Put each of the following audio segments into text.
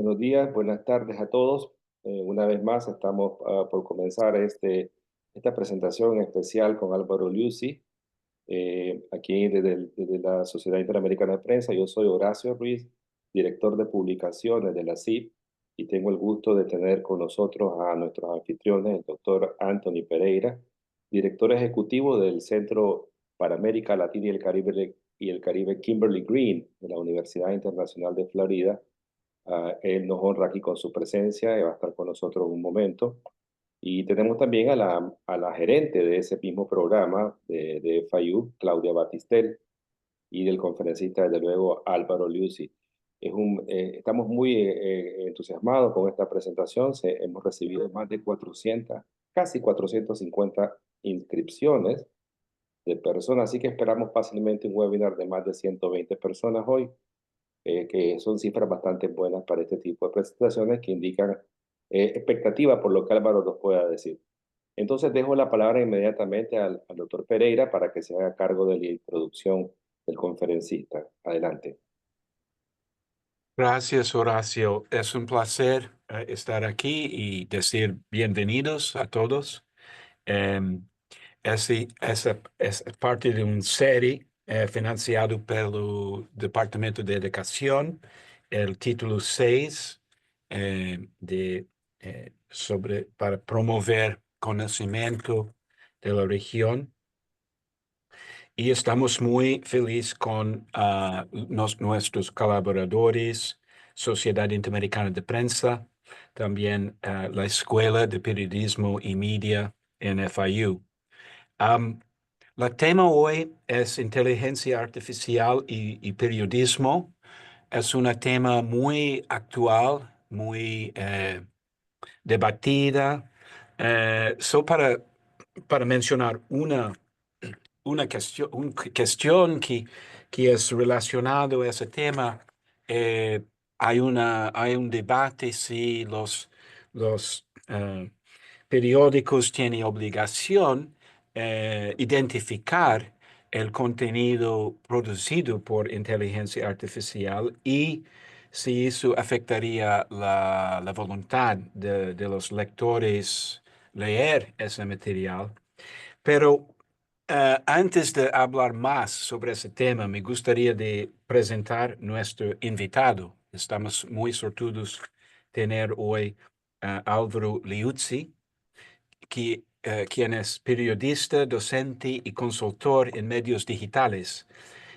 Buenos días, buenas tardes a todos. Una vez más estamos por comenzar esta presentación especial con Álvaro Liuzzi, aquí desde la Sociedad Interamericana de Prensa. Yo soy Horacio Ruiz, director de publicaciones de la CIP, y tengo el gusto de tener con nosotros a nuestros anfitriones, el doctor Anthony Pereira, director ejecutivo del Centro para América Latina y el Caribe Kimberly Green de la Universidad Internacional de Florida. Él nos honra aquí con su presencia y va a estar con nosotros un momento. Y tenemos también a la gerente de ese mismo programa de FIU, Claudia Batistel, y del conferencista, desde luego, Álvaro Liuzzi. Estamos muy entusiasmados con esta presentación. Hemos recibido más de 400, casi 450 inscripciones de personas, así que esperamos fácilmente un webinar de más de 120 personas hoy, que son cifras bastante buenas para este tipo de presentaciones que indican expectativa por lo que Álvaro nos pueda decir. Entonces dejo la palabra inmediatamente al doctor Pereira para que se haga cargo de la introducción del conferencista. Adelante. Gracias, Horacio. Es un placer estar aquí y decir bienvenidos a todos. Em, es parte de una serie financiado pelo Departamento de Educación, el título 6 para promover conocimiento de la región. Y estamos muy felices con nuestros colaboradores, Sociedad Interamericana de Prensa, también la Escuela de Periodismo y Media en FIU. Um, la tema hoy es inteligencia artificial y periodismo. Es un tema muy actual, muy debatida. Para mencionar una cuestión que es relacionado a ese tema. eh, hay un debate si los periódicos tienen obligación identificar el contenido producido por inteligencia artificial y si eso afectaría la voluntad de los lectores leer ese material. Pero antes de hablar más sobre ese tema, me gustaría de presentar nuestro invitado. Estamos muy sortudos tener hoy a Álvaro Liuzzi, quien es periodista, docente y consultor en medios digitales.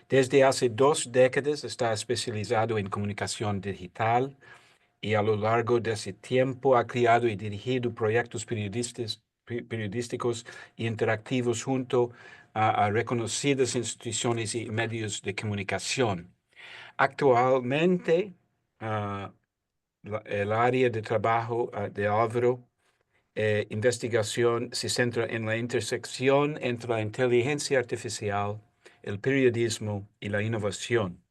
Desde hace 2 décadas está especializado en comunicación digital y a lo largo de ese tiempo ha creado y dirigido proyectos periodísticos e interactivos junto a reconocidas instituciones y medios de comunicación. Actualmente, ah, el área de trabajo de Álvaro investigación se centra en la intersección entre la inteligencia artificial, el periodismo y la innovación.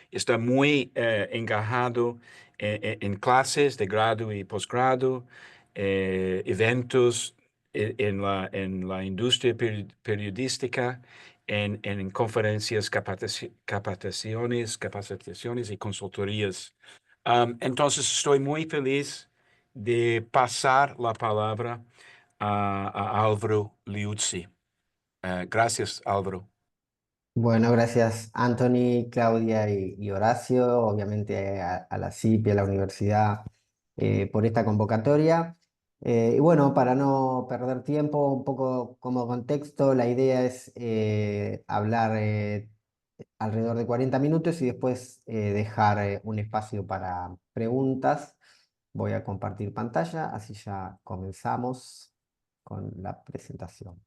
Está muy engajado en clases de grado y posgrado, eventos en la industria periodística, en conferencias, capacitaciones y consultorías. Entonces, estoy muy feliz de pasar la palabra a Álvaro Liuzzi. Gracias, Álvaro. Bueno, gracias Anthony, Claudia y Horacio, obviamente a la CIP y a la universidad por esta convocatoria. Y bueno, para no perder tiempo, un poco como contexto, la idea es hablar alrededor de 40 minutos y después dejar un espacio para preguntas. Voy a compartir pantalla, así ya comenzamos con la presentación.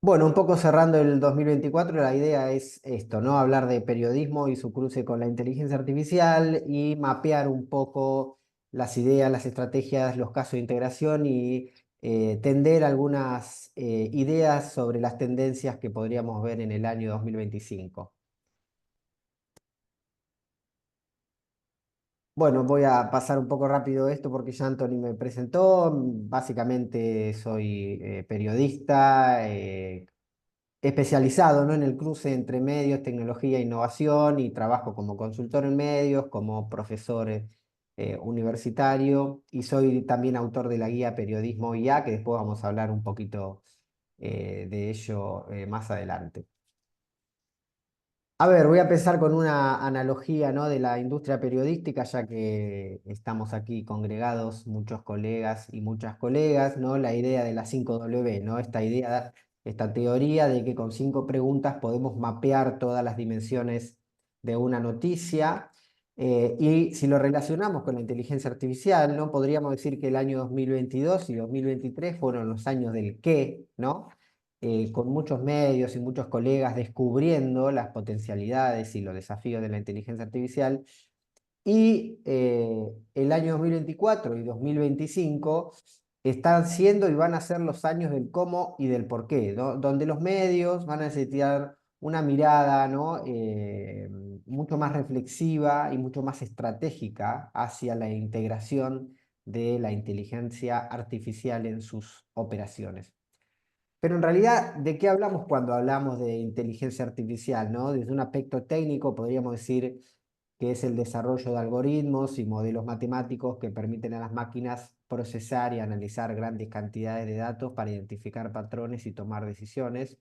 Bueno, un poco cerrando el 2024, la idea es esto, ¿no? Hablar de periodismo y su cruce con la inteligencia artificial y mapear un poco las ideas, las estrategias, los casos de integración y tender algunas ideas sobre las tendencias que podríamos ver en el año 2025. Bueno, voy a pasar un poco rápido esto porque ya Anthony me presentó. Básicamente soy periodista. especializado, ¿no?, en el cruce entre medios, tecnología e innovación, y trabajo como consultor en medios, como profesor universitario, y soy también autor de la guía Periodismo IA, que después vamos a hablar un poquito de ello más adelante. A ver, voy a empezar con una analogía, ¿no?, de la industria periodística, ya que estamos aquí congregados muchos colegas y muchas colegas, ¿no? La idea de las 5W, ¿no? Esta teoría de que con 5 preguntas podemos mapear todas las dimensiones de una noticia. Y si lo relacionamos con la inteligencia artificial, ¿no?, podríamos decir que el año 2022 y 2023 fueron los años del qué, ¿no? Con muchos medios y muchos colegas descubriendo las potencialidades y los desafíos de la inteligencia artificial. Y el año 2024 y 2025 están siendo y van a ser los años del cómo y del por qué, ¿no?, donde los medios van a necesitar una mirada, ¿no?, mucho más reflexiva y mucho más estratégica hacia la integración de la inteligencia artificial en sus operaciones. Pero en realidad, ¿de qué hablamos cuando hablamos de inteligencia artificial, ¿no? Desde un aspecto técnico podríamos decir que es el desarrollo de algoritmos y modelos matemáticos que permiten a las máquinas procesar y analizar grandes cantidades de datos para identificar patrones y tomar decisiones.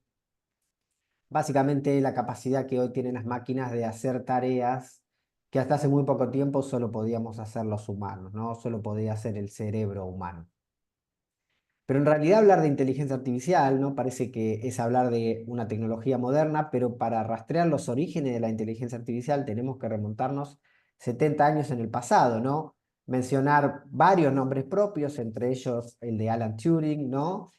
Básicamente la capacidad que hoy tienen las máquinas de hacer tareas que hasta hace muy poco tiempo solo podíamos hacer los humanos, ¿no? Solo podía hacer el cerebro humano. Pero en realidad hablar de inteligencia artificial, ¿no?, parece que es hablar de una tecnología moderna, pero para rastrear los orígenes de la inteligencia artificial tenemos que remontarnos 70 años en el pasado, ¿no? Mencionar varios nombres propios, entre ellos el de Alan Turing, ¿no?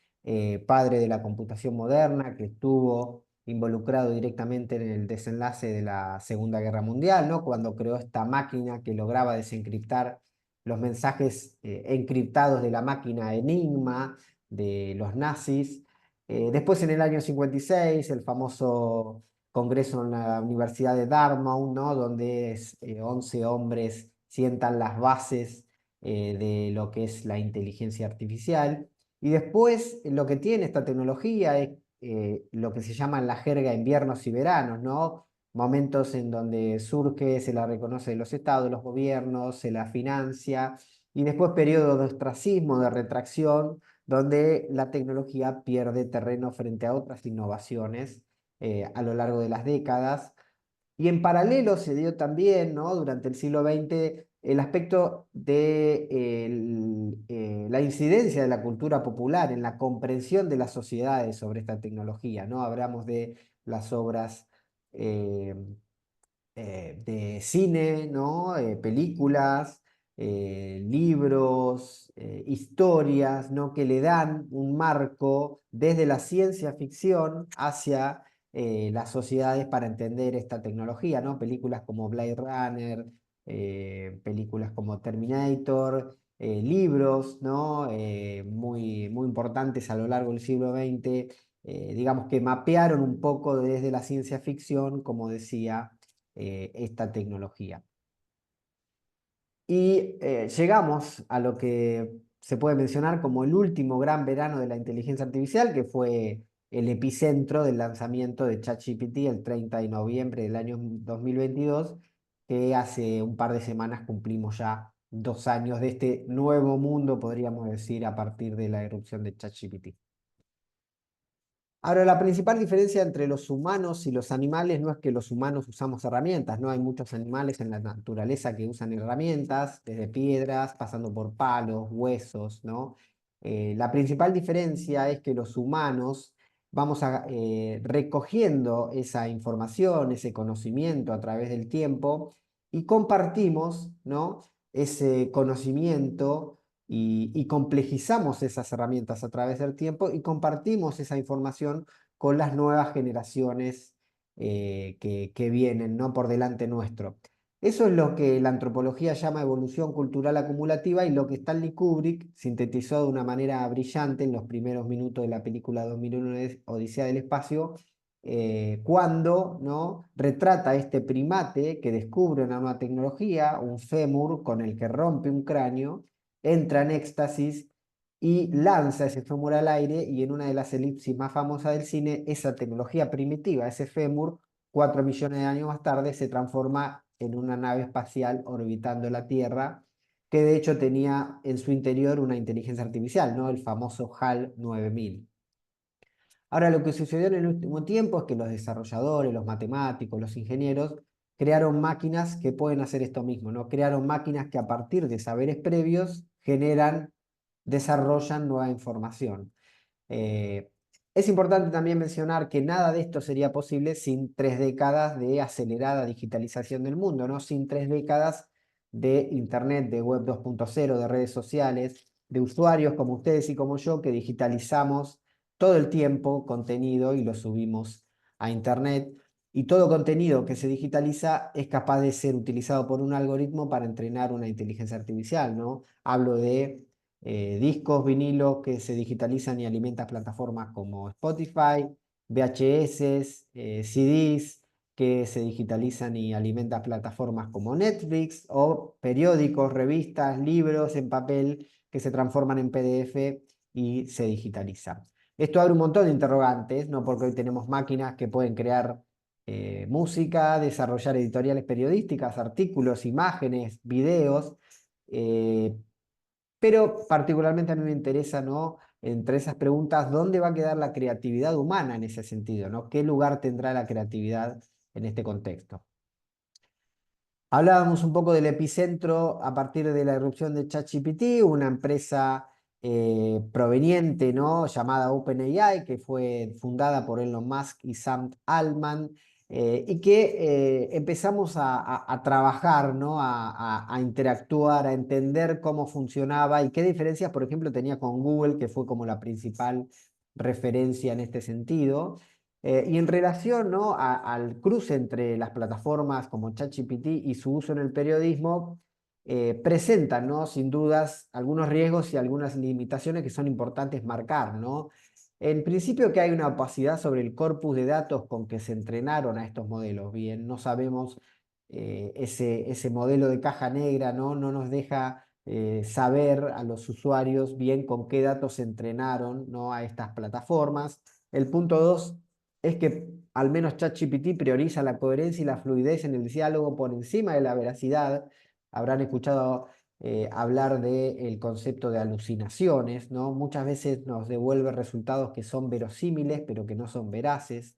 Padre de la computación moderna, que estuvo involucrado directamente en el desenlace de la Segunda Guerra Mundial, ¿no?, cuando creó esta máquina que lograba desencriptar los mensajes encriptados de la máquina Enigma de los nazis. Después, en el año 56, el famoso congreso en la Universidad de Dartmouth, ¿no?, donde 11 hombres sientan las bases de lo que es la inteligencia artificial. Y después, lo que tiene esta tecnología es lo que se llama en la jerga inviernos y veranos, ¿no? Momentos en donde surge, se la reconoce de los estados, los gobiernos, se la financia, y después periodos de ostracismo, de retracción, donde la tecnología pierde terreno frente a otras innovaciones a lo largo de las décadas. Y en paralelo se dio también, ¿no?, durante el siglo XX, el aspecto de la incidencia de la cultura popular en la comprensión de las sociedades sobre esta tecnología, ¿no? Hablamos de las obras eh, de cine, ¿no? Películas, libros, historias, ¿no?, que le dan un marco desde la ciencia ficción hacia las sociedades para entender esta tecnología, ¿no? Películas como Blade Runner, películas como Terminator, libros, ¿no?, muy, muy importantes a lo largo del siglo XX, digamos que mapearon un poco desde la ciencia ficción, como decía, esta tecnología. Y llegamos a lo que se puede mencionar como el último gran verano de la inteligencia artificial, que fue el epicentro del lanzamiento de ChatGPT el 30 de noviembre del año 2022, que hace un par de semanas cumplimos ya 2 años de este nuevo mundo, podríamos decir, a partir de la erupción de ChatGPT. Ahora, la principal diferencia entre los humanos y los animales no es que los humanos usamos herramientas, ¿no? Hay muchos animales en la naturaleza que usan herramientas, desde piedras, pasando por palos, huesos, ¿no? La principal diferencia es que los humanos vamos recogiendo esa información, ese conocimiento a través del tiempo, y compartimos, ¿no?, ese conocimiento, y complejizamos esas herramientas a través del tiempo y compartimos esa información con las nuevas generaciones que vienen, ¿no?, por delante nuestro. Eso es lo que la antropología llama evolución cultural acumulativa, y lo que Stanley Kubrick sintetizó de una manera brillante en los primeros minutos de la película 2001, Odisea del Espacio, cuando, ¿no?, retrata a este primate que descubre una nueva tecnología, un fémur con el que rompe un cráneo, entra en éxtasis y lanza ese fémur al aire, y en una de las elipsis más famosas del cine, esa tecnología primitiva, ese fémur, 4 millones de años más tarde, se transforma en una nave espacial orbitando la Tierra, que de hecho tenía en su interior una inteligencia artificial, ¿no? El famoso HAL 9000. Ahora, lo que sucedió en el último tiempo es que los desarrolladores, los matemáticos, los ingenieros crearon máquinas que pueden hacer esto mismo, ¿no? Crearon máquinas que a partir de saberes previos desarrollan nueva información. Eh, es importante también mencionar que nada de esto sería posible sin 3 décadas de acelerada digitalización del mundo, ¿no? Sin 3 décadas de Internet, de Web 2.0, de redes sociales, de usuarios como ustedes y como yo que digitalizamos todo el tiempo contenido y lo subimos a Internet. Y todo contenido que se digitaliza es capaz de ser utilizado por un algoritmo para entrenar una inteligencia artificial, ¿no? Hablo de discos, vinilos que se digitalizan y alimentan plataformas como Spotify, VHS, CDs que se digitalizan y alimentan plataformas como Netflix, o periódicos, revistas, libros en papel que se transforman en PDF y se digitalizan. Esto abre un montón de interrogantes, ¿no? Porque hoy tenemos máquinas que pueden crear música, desarrollar editoriales periodísticas, artículos, imágenes, videos, eh, pero particularmente a mí me interesa, ¿no? Entre esas preguntas, ¿dónde va a quedar la creatividad humana en ese sentido, ¿no? ¿Qué lugar tendrá la creatividad en este contexto? Hablábamos un poco del epicentro a partir de la irrupción de ChatGPT, una empresa proveniente, ¿no? Llamada OpenAI, que fue fundada por Elon Musk y Sam Altman, y que empezamos a trabajar, ¿no? A interactuar, a entender cómo funcionaba y qué diferencias, por ejemplo, tenía con Google, que fue como la principal referencia en este sentido. Y en relación, ¿no? Al cruce entre las plataformas como ChatGPT y su uso en el periodismo, presentan, ¿no? Sin dudas, algunos riesgos y algunas limitaciones que son importantes marcar, ¿no? En principio que hay una opacidad sobre el corpus de datos con que se entrenaron a estos modelos. Bien, no sabemos ese modelo de caja negra, ¿no? No nos deja saber a los usuarios bien con qué datos se entrenaron, ¿no? A estas plataformas. El punto 2 es que al menos ChatGPT prioriza la coherencia y la fluidez en el diálogo por encima de la veracidad. Habrán escuchado hablar del concepto de alucinaciones, ¿no? Muchas veces nos devuelve resultados que son verosímiles, pero que no son veraces.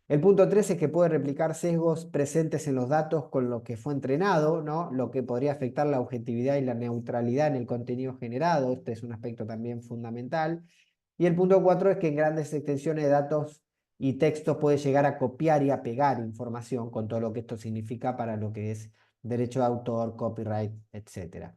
El punto 3 es que puede replicar sesgos presentes en los datos con lo que fue entrenado, ¿no? Lo que podría afectar la objetividad y la neutralidad en el contenido generado. Este es un aspecto también fundamental. Y el punto 4 es que en grandes extensiones de datos y textos puede llegar a copiar y a pegar información, con todo lo que esto significa para lo que es derecho de autor, copyright, etc.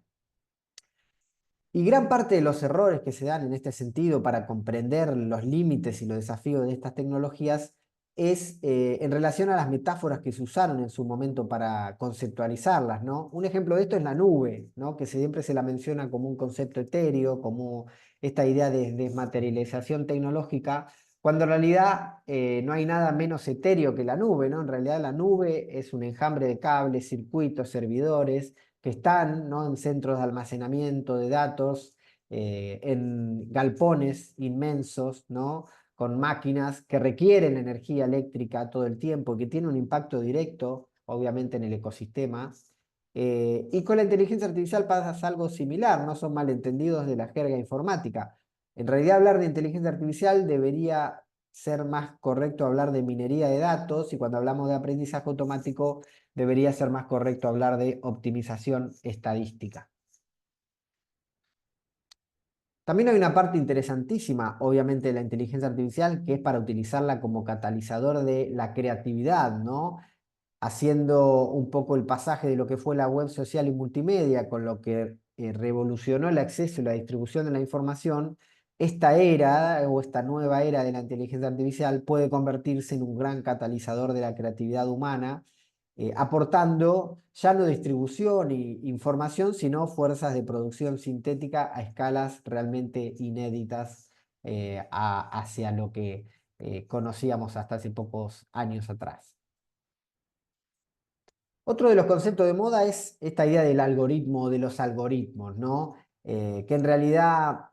Y gran parte de los errores que se dan en este sentido para comprender los límites y los desafíos de estas tecnologías es en relación a las metáforas que se usaron en su momento para conceptualizarlas, ¿no? Un ejemplo de esto es la nube, ¿no? Que siempre se la menciona como un concepto etéreo, como esta idea de desmaterialización tecnológica, cuando en realidad no hay nada menos etéreo que la nube, ¿no? En realidad la nube es un enjambre de cables, circuitos, servidores que están, ¿no? En centros de almacenamiento de datos, en galpones inmensos, ¿no? Con máquinas que requieren energía eléctrica todo el tiempo, que tienen un impacto directo, obviamente, en el ecosistema. Y con la inteligencia artificial pasa algo similar, no son malentendidos de la jerga informática. En realidad, hablar de inteligencia artificial debería ser más correcto hablar de minería de datos, y cuando hablamos de aprendizaje automático debería ser más correcto hablar de optimización estadística. También hay una parte interesantísima, obviamente, de la inteligencia artificial, que es para utilizarla como catalizador de la creatividad, ¿no? Haciendo un poco el pasaje de lo que fue la web social y multimedia, con lo que revolucionó el acceso y la distribución de la información. Esta era o esta nueva era de la inteligencia artificial puede convertirse en un gran catalizador de la creatividad humana, aportando ya no distribución y información, sino fuerzas de producción sintética a escalas realmente inéditas hacia lo que conocíamos hasta hace pocos años atrás. Otro de los conceptos de moda es esta idea del algoritmo, de los algoritmos, ¿no? Que en realidad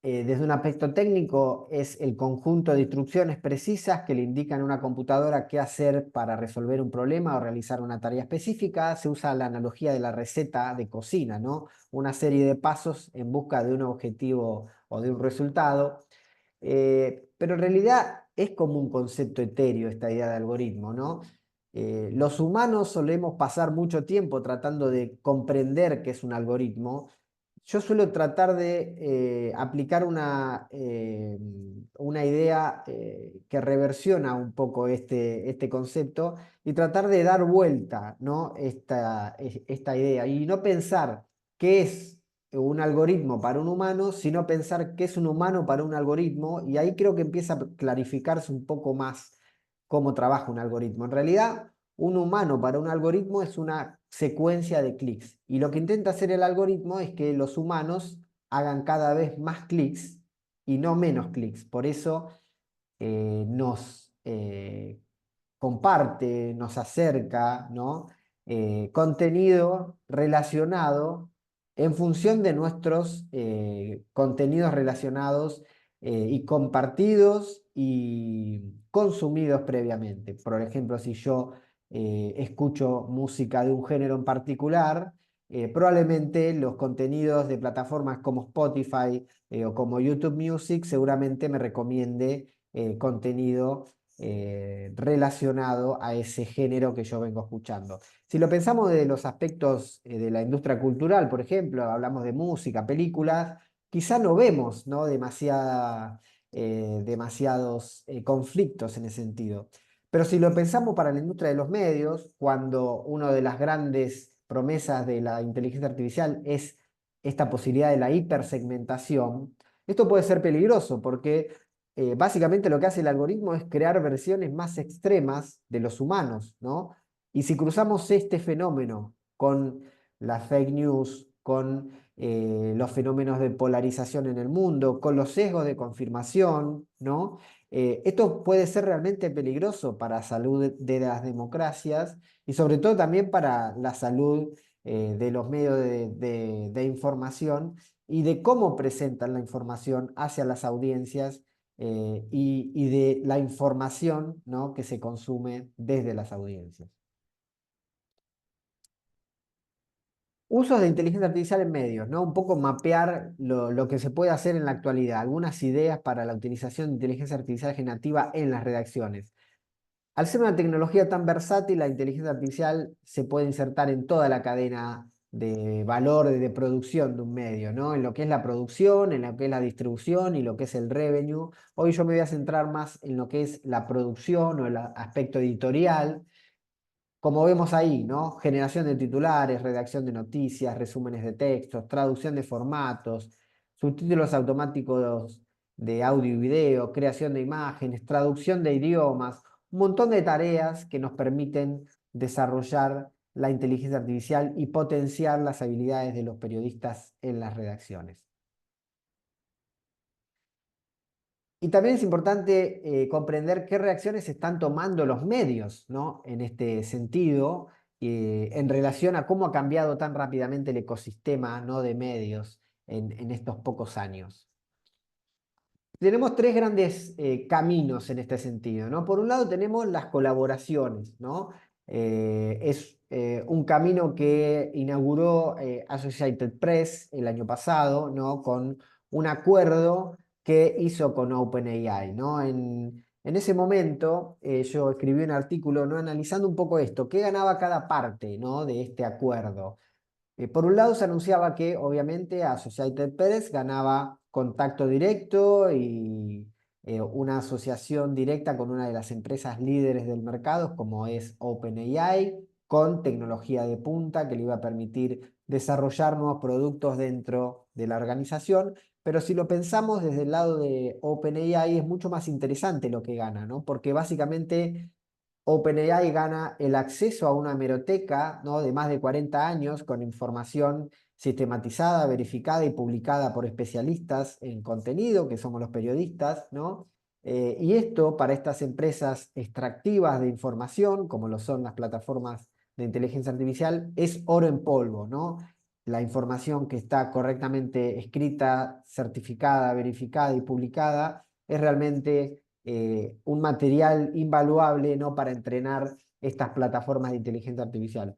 desde un aspecto técnico, es el conjunto de instrucciones precisas que le indican a una computadora qué hacer para resolver un problema o realizar una tarea específica. Se usa la analogía de la receta de cocina, ¿no? Una serie de pasos en busca de un objetivo o de un resultado. Pero en realidad es como un concepto etéreo esta idea de algoritmo, ¿no? Los humanos solemos pasar mucho tiempo tratando de comprender qué es un algoritmo. Yo suelo tratar de aplicar una idea que reversiona un poco este concepto y tratar de dar vuelta, ¿no? esta idea y no pensar qué es un algoritmo para un humano, sino pensar qué es un humano para un algoritmo, y ahí creo que empieza a clarificarse un poco más cómo trabaja un algoritmo. En realidad, un humano para un algoritmo es una secuencia de clics, y lo que intenta hacer el algoritmo es que los humanos hagan cada vez más clics y no menos clics. Por eso nos comparte, nos acerca, ¿no? Contenido relacionado en función de nuestros contenidos relacionados y compartidos y consumidos previamente. Por ejemplo, si yo escucho música de un género en particular, probablemente los contenidos de plataformas como Spotify o como YouTube Music seguramente me recomiende contenido relacionado a ese género que yo vengo escuchando. Si lo pensamos de los aspectos de la industria cultural, por ejemplo, hablamos de música, películas, quizá no vemos, ¿no? Demasiados conflictos en ese sentido. Pero si lo pensamos para la industria de los medios, cuando una de las grandes promesas de la inteligencia artificial es esta posibilidad de la hipersegmentación, esto puede ser peligroso porque básicamente lo que hace el algoritmo es crear versiones más extremas de los humanos, ¿no? Y si cruzamos este fenómeno con las fake news, con los fenómenos de polarización en el mundo, con los sesgos de confirmación, ¿no? Esto puede ser realmente peligroso para la salud de las democracias y sobre todo también para la salud de los medios de información y de cómo presentan la información hacia las audiencias y de la información, ¿no? que se consume desde las audiencias. Usos de inteligencia artificial en medios, ¿no? Un poco mapear lo que se puede hacer en la actualidad, algunas ideas para la utilización de inteligencia artificial generativa en las redacciones. Al ser una tecnología tan versátil, la inteligencia artificial se puede insertar en toda la cadena de valor de producción de un medio, ¿no? En lo que es la producción, en lo que es la distribución y lo que es el revenue. Hoy yo me voy a centrar más en lo que es la producción o el aspecto editorial. Como vemos ahí, ¿no? Generación de titulares, redacción de noticias, resúmenes de textos, traducción de formatos, subtítulos automáticos de audio y video, creación de imágenes, traducción de idiomas, un montón de tareas que nos permiten desarrollar la inteligencia artificial y potenciar las habilidades de los periodistas en las redacciones. Y también es importante comprender qué reacciones están tomando los medios, ¿no? En este sentido, en relación a cómo ha cambiado tan rápidamente el ecosistema, ¿no? de medios en estos pocos años. Tenemos tres grandes caminos en este sentido, ¿no? Por un lado tenemos las colaboraciones, ¿no? Es un camino que inauguró Associated Press el año pasado, ¿no? Con un acuerdo que hizo con OpenAI, ¿no? En ese momento yo escribí un artículo, ¿no? Analizando un poco esto, qué ganaba cada parte, ¿no? de este acuerdo. Por un lado se anunciaba que obviamente Associated Press ganaba contacto directo y una asociación directa con una de las empresas líderes del mercado como es OpenAI, con tecnología de punta que le iba a permitir desarrollar nuevos productos dentro de la organización. Pero si lo pensamos desde el lado de OpenAI es mucho más interesante lo que gana, ¿no? Porque básicamente OpenAI gana el acceso a una hemeroteca, ¿no? de más de 40 años con información sistematizada, verificada y publicada por especialistas en contenido, que somos los periodistas, ¿no? Y esto para estas empresas extractivas de información, como lo son las plataformas de inteligencia artificial, es oro en polvo, ¿no? la información que está correctamente escrita, certificada, verificada y publicada es realmente un material invaluable, ¿no?, para entrenar estas plataformas de inteligencia artificial.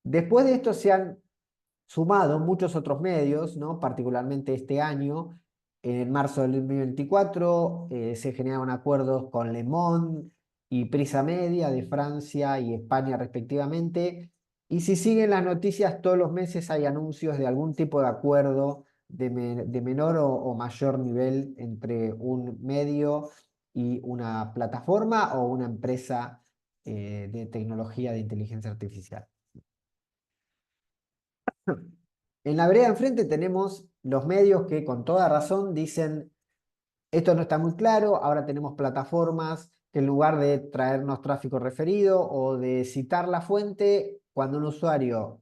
Después de esto se han sumado muchos otros medios, ¿no?, particularmente este año. En marzo del 2024 se generaron acuerdos con Le Monde y Prisa Media de Francia y España respectivamente. Y si siguen las noticias, todos los meses hay anuncios de algún tipo de acuerdo de menor o mayor nivel entre un medio y una plataforma o una empresa de tecnología de inteligencia artificial. En la vereda enfrente tenemos los medios que con toda razón dicen: esto no está muy claro, ahora tenemos plataformas que en lugar de traernos tráfico referido o de citar la fuente, cuando un usuario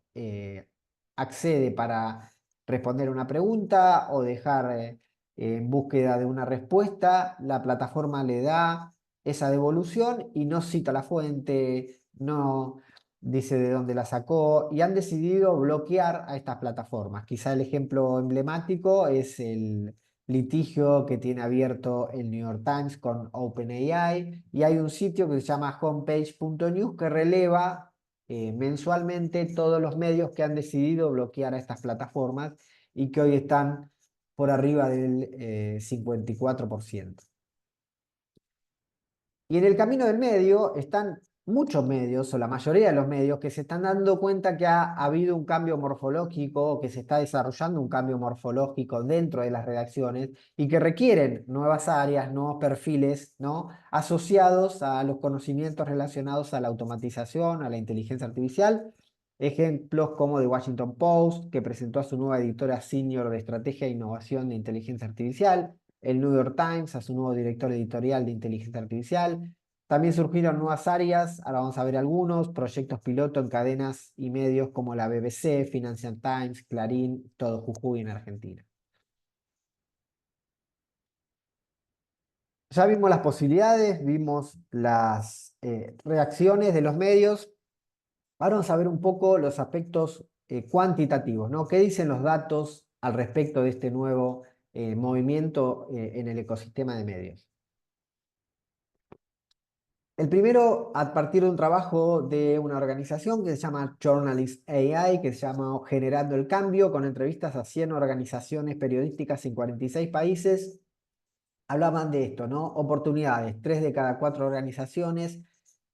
accede para responder una pregunta o dejar en búsqueda de una respuesta, la plataforma le da esa devolución y no cita la fuente, no dice de dónde la sacó, y han decidido bloquear a estas plataformas. Quizá el ejemplo emblemático es el litigio que tiene abierto el New York Times con OpenAI, y hay un sitio que se llama homepage.news que releva mensualmente todos los medios que han decidido bloquear a estas plataformas y que hoy están por arriba del 54%. Y en el camino del medio están muchos medios, o la mayoría de los medios, que se están dando cuenta que ha habido un cambio morfológico, que se está desarrollando un cambio morfológico dentro de las redacciones y que requieren nuevas áreas, nuevos perfiles, ¿no?, asociados a los conocimientos relacionados a la automatización, a la inteligencia artificial. Ejemplos como The Washington Post, que presentó a su nueva editora senior de estrategia e innovación de inteligencia artificial; el New York Times a su nuevo director editorial de inteligencia artificial. También surgieron nuevas áreas, ahora vamos a ver algunos, proyectos piloto en cadenas y medios como la BBC, Financial Times, Clarín, Todo Jujuy en Argentina. Ya vimos las posibilidades, vimos las reacciones de los medios. Ahora vamos a ver un poco los aspectos cuantitativos, ¿no? ¿Qué dicen los datos al respecto de este nuevo movimiento en el ecosistema de medios? El primero, a partir de un trabajo de una organización que se llama Journalist AI, que se llama Generando el Cambio, con entrevistas a 100 organizaciones periodísticas en 46 países, hablaban de esto, ¿no? Oportunidades. 3 de cada 4 organizaciones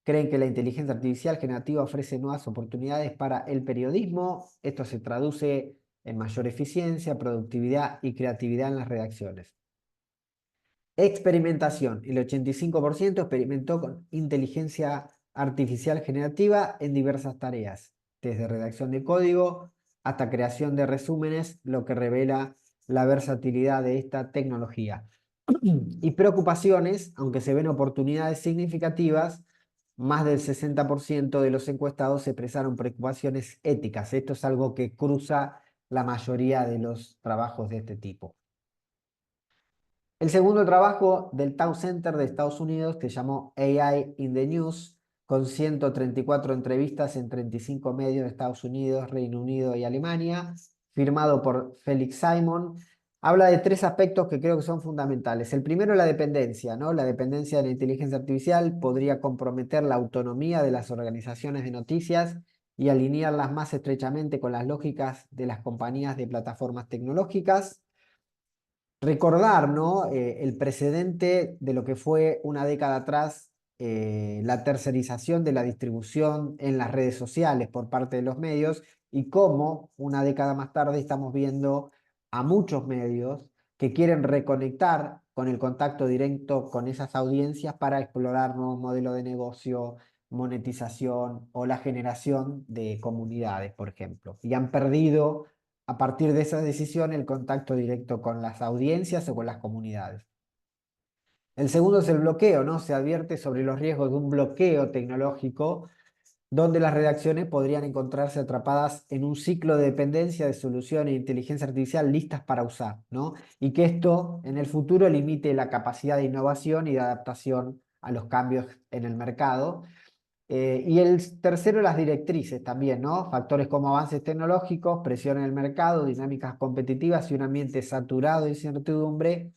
creen que la inteligencia artificial generativa ofrece nuevas oportunidades para el periodismo. Esto se traduce en mayor eficiencia, productividad y creatividad en las redacciones. Experimentación. El 85% experimentó con inteligencia artificial generativa en diversas tareas, desde redacción de código hasta creación de resúmenes, lo que revela la versatilidad de esta tecnología. Y preocupaciones, aunque se ven oportunidades significativas, más del 60% de los encuestados expresaron preocupaciones éticas. Esto es algo que cruza la mayoría de los trabajos de este tipo. El segundo trabajo del Tau Center de Estados Unidos, que se llamó AI in the News, con 134 entrevistas en 35 medios de Estados Unidos, Reino Unido y Alemania, firmado por Felix Simon, habla de 3 aspectos que creo que son fundamentales. El primero es la dependencia, ¿no? La dependencia de la inteligencia artificial podría comprometer la autonomía de las organizaciones de noticias y alinearlas más estrechamente con las lógicas de las compañías de plataformas tecnológicas. Recordar, ¿no?, el precedente de lo que fue una década atrás la tercerización de la distribución en las redes sociales por parte de los medios, y cómo una década más tarde estamos viendo a muchos medios que quieren reconectar con el contacto directo con esas audiencias para explorar nuevos modelos de negocio, monetización o la generación de comunidades, por ejemplo. Y han perdido a partir de esa decisión el contacto directo con las audiencias o con las comunidades. El segundo es el bloqueo, ¿no? Se advierte sobre los riesgos de un bloqueo tecnológico donde las redacciones podrían encontrarse atrapadas en un ciclo de dependencia de soluciones de inteligencia artificial listas para usar, ¿no? Y que esto en el futuro limite la capacidad de innovación y de adaptación a los cambios en el mercado. Y el tercero, las directrices también, ¿no? Factores como avances tecnológicos, presión en el mercado, dinámicas competitivas y un ambiente saturado de incertidumbre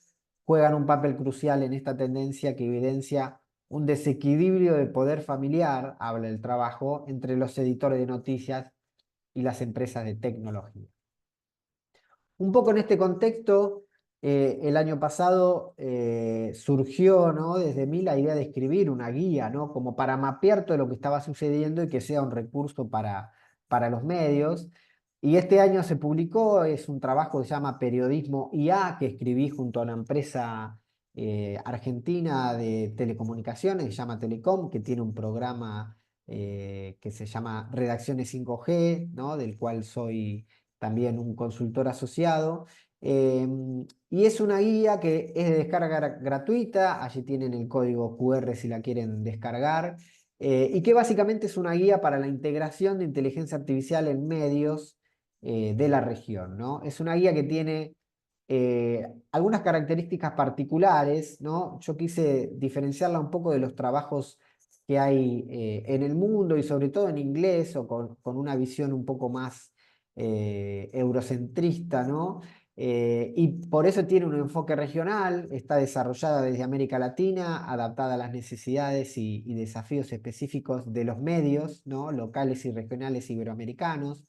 juegan un papel crucial en esta tendencia que evidencia un desequilibrio de poder familiar, habla el trabajo, entre los editores de noticias y las empresas de tecnología. Un poco en este contexto, el año pasado surgió, ¿no?, desde mí la idea de escribir una guía, ¿no?, como para mapear todo lo que estaba sucediendo y que sea un recurso para los medios. Y este año se publicó, es un trabajo que se llama Periodismo IA, que escribí junto a una empresa argentina de telecomunicaciones, se llama Telecom, que tiene un programa que se llama Redacciones 5G, ¿no?, del cual soy también un consultor asociado. Y es una guía que es de descarga gratuita, allí tienen el código QR si la quieren descargar, y que básicamente es una guía para la integración de inteligencia artificial en medios de la región, ¿no? Es una guía que tiene algunas características particulares, ¿no? Yo quise diferenciarla un poco de los trabajos que hay en el mundo y sobre todo en inglés o con una visión un poco más eurocentrista, ¿no? Y por eso tiene un enfoque regional, está desarrollada desde América Latina, adaptada a las necesidades y desafíos específicos de los medios, ¿no?, locales y regionales iberoamericanos.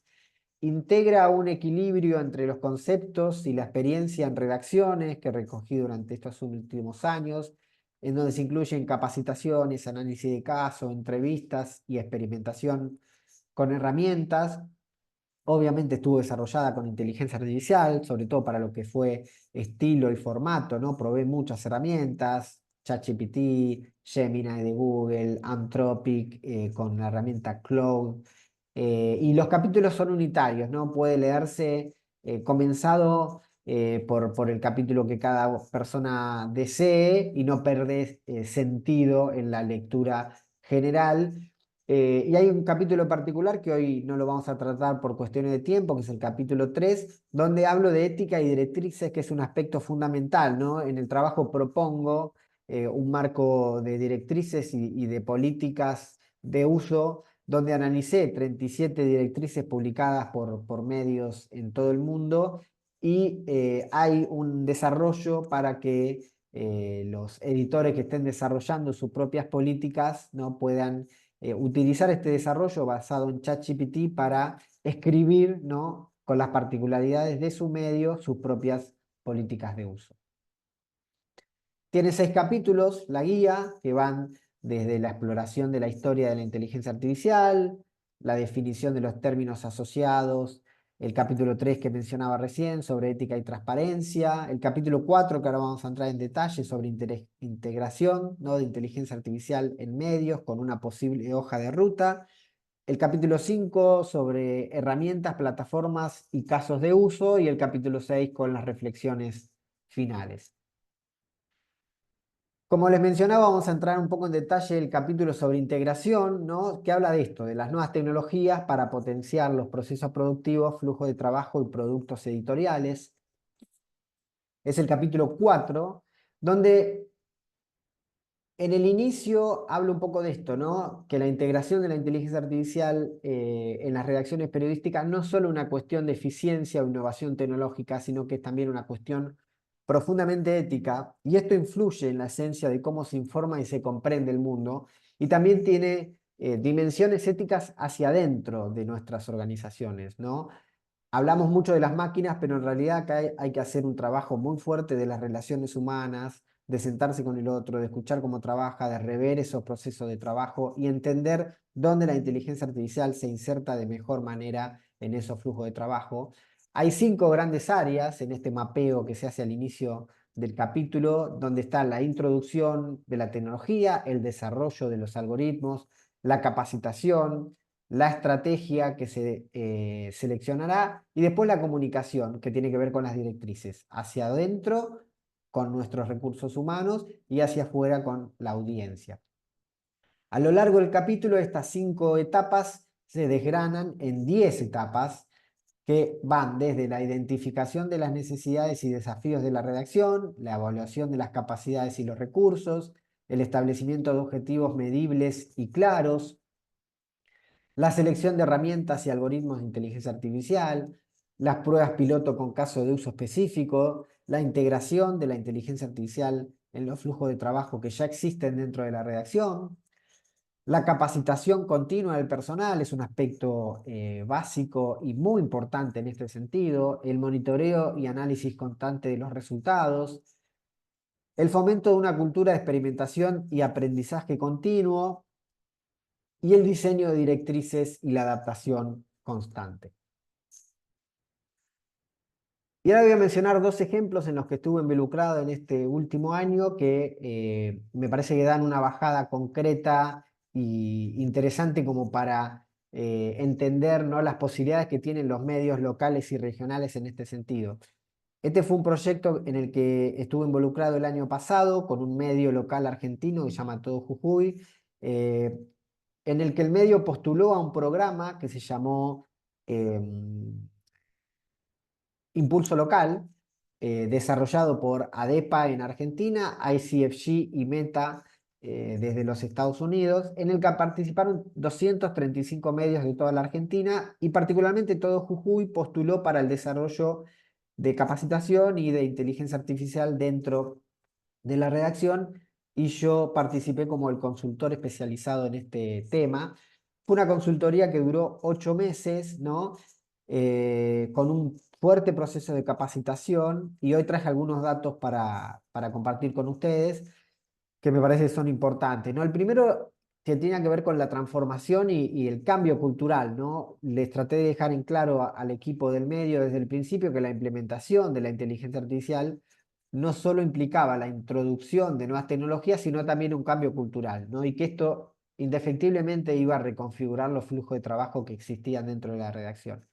Integra un equilibrio entre los conceptos y la experiencia en redacciones que recogí durante estos últimos años, en donde se incluyen capacitaciones, análisis de caso, entrevistas y experimentación con herramientas. Obviamente estuvo desarrollada con inteligencia artificial, sobre todo para lo que fue estilo y formato, ¿no? Probé muchas herramientas, ChatGPT, Gemini de Google, Anthropic, con la herramienta Cloud. Y los capítulos son unitarios, ¿no? Puede leerse comenzado por el capítulo que cada persona desee y no perder sentido en la lectura general. Y hay un capítulo particular que hoy no lo vamos a tratar por cuestiones de tiempo, que es el capítulo 3, donde hablo de ética y directrices, que es un aspecto fundamental, ¿no? En el trabajo propongo un marco de directrices y de políticas de uso, donde analicé 37 directrices publicadas por medios en todo el mundo y hay un desarrollo para que los editores que estén desarrollando sus propias políticas, ¿no?, puedan utilizar este desarrollo basado en ChatGPT para escribir, ¿no?, con las particularidades de su medio, sus propias políticas de uso. Tiene 6 capítulos, la guía, que van desde la exploración de la historia de la inteligencia artificial, la definición de los términos asociados, el capítulo 3 que mencionaba recién sobre ética y transparencia, el capítulo 4 que ahora vamos a entrar en detalle sobre integración, ¿no?, de inteligencia artificial en medios con una posible hoja de ruta, el capítulo 5 sobre herramientas, plataformas y casos de uso y el capítulo 6 con las reflexiones finales. Como les mencionaba, vamos a entrar un poco en detalle el capítulo sobre integración, ¿no?, que habla de esto, de las nuevas tecnologías para potenciar los procesos productivos, flujo de trabajo y productos editoriales. Es el capítulo 4, donde en el inicio hablo un poco de esto, ¿no?, que la integración de la inteligencia artificial en las redacciones periodísticas no es solo una cuestión de eficiencia o innovación tecnológica, sino que es también una cuestión profundamente ética, y esto influye en la esencia de cómo se informa y se comprende el mundo, y también tiene dimensiones éticas hacia adentro de nuestras organizaciones, ¿no? Hablamos mucho de las máquinas, pero en realidad acá hay que hacer un trabajo muy fuerte de las relaciones humanas, de sentarse con el otro, de escuchar cómo trabaja, de rever esos procesos de trabajo y entender dónde la inteligencia artificial se inserta de mejor manera en esos flujos de trabajo. Hay 5 grandes áreas en este mapeo que se hace al inicio del capítulo, donde está la introducción de la tecnología, el desarrollo de los algoritmos, la capacitación, la estrategia que se seleccionará y después la comunicación, que tiene que ver con las directrices, hacia adentro con nuestros recursos humanos y hacia afuera con la audiencia. A lo largo del capítulo, estas 5 etapas se desgranan en 10 etapas que van desde la identificación de las necesidades y desafíos de la redacción, la evaluación de las capacidades y los recursos, el establecimiento de objetivos medibles y claros, la selección de herramientas y algoritmos de inteligencia artificial, las pruebas piloto con casos de uso específico, la integración de la inteligencia artificial en los flujos de trabajo que ya existen dentro de la redacción. La capacitación continua del personal es un aspecto básico y muy importante en este sentido. El monitoreo y análisis constante de los resultados. El fomento de una cultura de experimentación y aprendizaje continuo. Y el diseño de directrices y la adaptación constante. Y ahora voy a mencionar dos ejemplos en los que estuve involucrado en este último año que me parece que dan una bajada concreta y interesante como para entender, ¿no?, las posibilidades que tienen los medios locales y regionales en este sentido. Este fue un proyecto en el que estuve involucrado el año pasado con un medio local argentino que se llama Todo Jujuy, en el que el medio postuló a un programa que se llamó Impulso Local, desarrollado por ADEPA en Argentina, ICFG y Meta desde los Estados Unidos, en el que participaron 235 medios de toda la Argentina y particularmente Todo Jujuy postuló para el desarrollo de capacitación y de inteligencia artificial dentro de la redacción y yo participé como el consultor especializado en este tema. Fue una consultoría que duró 8 meses, ¿no? Con un fuerte proceso de capacitación y hoy traje algunos datos para compartir con ustedes que me parece son importantes, ¿no? El primero que tiene que ver con la transformación y el cambio cultural, ¿no? Les traté de dejar en claro al equipo del medio desde el principio que la implementación de la inteligencia artificial no solo implicaba la introducción de nuevas tecnologías, sino también un cambio cultural, ¿no? Y que esto indefectiblemente iba a reconfigurar los flujos de trabajo que existían dentro de la redacción.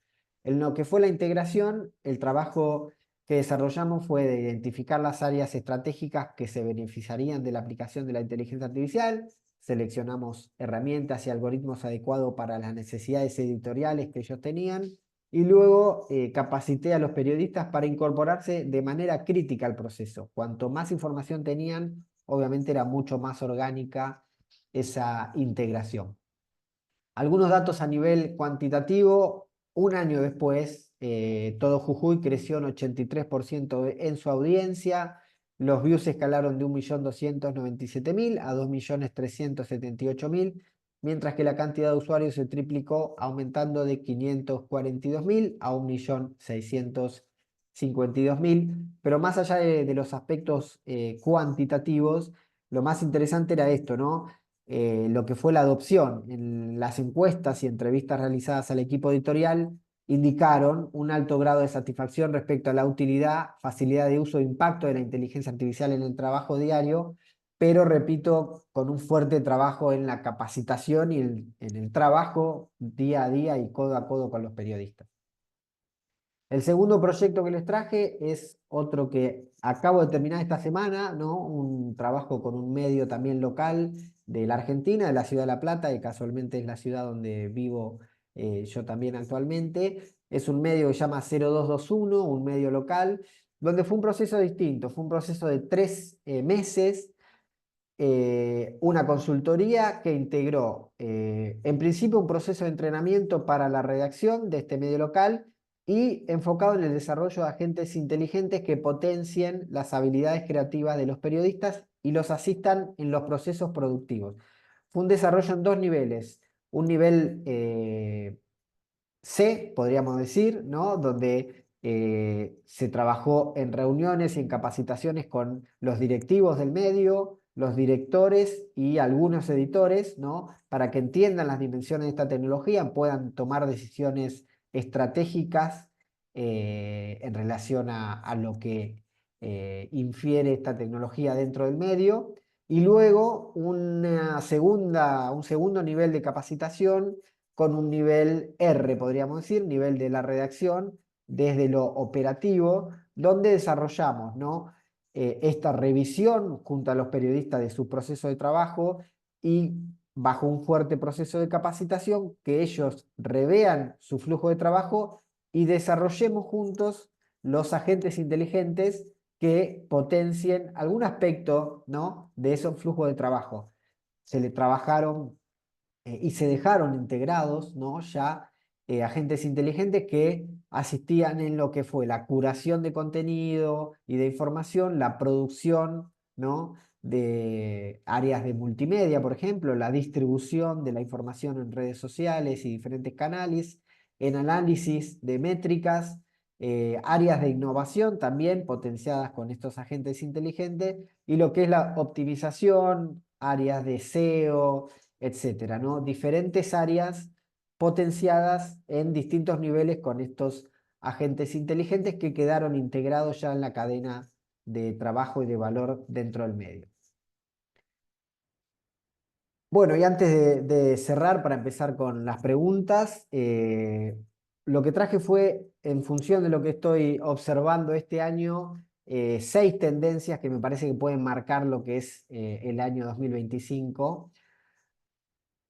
En lo que fue la integración, el trabajo que desarrollamos fue de identificar las áreas estratégicas que se beneficiarían de la aplicación de la inteligencia artificial, seleccionamos herramientas y algoritmos adecuados para las necesidades editoriales que ellos tenían, y luego capacité a los periodistas para incorporarse de manera crítica al proceso. Cuanto más información tenían, obviamente era mucho más orgánica esa integración. Algunos datos a nivel cuantitativo: un año después, Todo Jujuy creció en 83% en su audiencia, los views escalaron de 1.297.000 a 2.378.000, mientras que la cantidad de usuarios se triplicó, aumentando de 542.000 a 1.652.000. Pero más allá de los aspectos cuantitativos, lo más interesante era esto, ¿no? Lo que fue la adopción. En las encuestas y entrevistas realizadas al equipo editorial indicaron un alto grado de satisfacción respecto a la utilidad, facilidad de uso e impacto de la inteligencia artificial en el trabajo diario, pero repito, con un fuerte trabajo en la capacitación y en el trabajo día a día y codo a codo con los periodistas. El segundo proyecto que les traje es otro que acabo de terminar esta semana, ¿no? Un trabajo con un medio también local de la Argentina, de la ciudad de La Plata, que casualmente es la ciudad donde vivo yo también actualmente. Es un medio que se llama 0221, un medio local, donde fue un proceso distinto, fue un proceso de 3 meses, una consultoría que integró en principio un proceso de entrenamiento para la redacción de este medio local y enfocado en el desarrollo de agentes inteligentes que potencien las habilidades creativas de los periodistas y los asistan en los procesos productivos. Fue un desarrollo en 2 niveles, un nivel C, podríamos decir, ¿no? Donde se trabajó en reuniones y en capacitaciones con los directivos del medio, los directores y algunos editores, ¿no? Para que entiendan las dimensiones de esta tecnología, puedan tomar decisiones estratégicas en relación a lo que infiere esta tecnología dentro del medio. Y luego un segundo nivel de capacitación con un nivel R, podríamos decir, nivel de la redacción, desde lo operativo, donde desarrollamos, ¿no? Esta revisión junto a los periodistas de su proceso de trabajo y bajo un fuerte proceso de capacitación, que ellos revean su flujo de trabajo y desarrollemos juntos los agentes inteligentes que potencien algún aspecto, ¿no?, de esos flujos de trabajo. Se le trabajaron y se dejaron integrados, ¿no? Ya agentes inteligentes que asistían en lo que fue la curación de contenido y de información, la producción, ¿no? De áreas de multimedia, por ejemplo, la distribución de la información en redes sociales y diferentes canales, en análisis de métricas, áreas de innovación también potenciadas con estos agentes inteligentes, y lo que es la optimización, áreas de SEO, etcétera, ¿no? Diferentes áreas potenciadas en distintos niveles con estos agentes inteligentes que quedaron integrados ya en la cadena de trabajo y de valor dentro del medio. Bueno, y antes de cerrar, para empezar con las preguntas, lo que traje fue, en función de lo que estoy observando este año, 6 tendencias que me parece que pueden marcar lo que es el año 2025.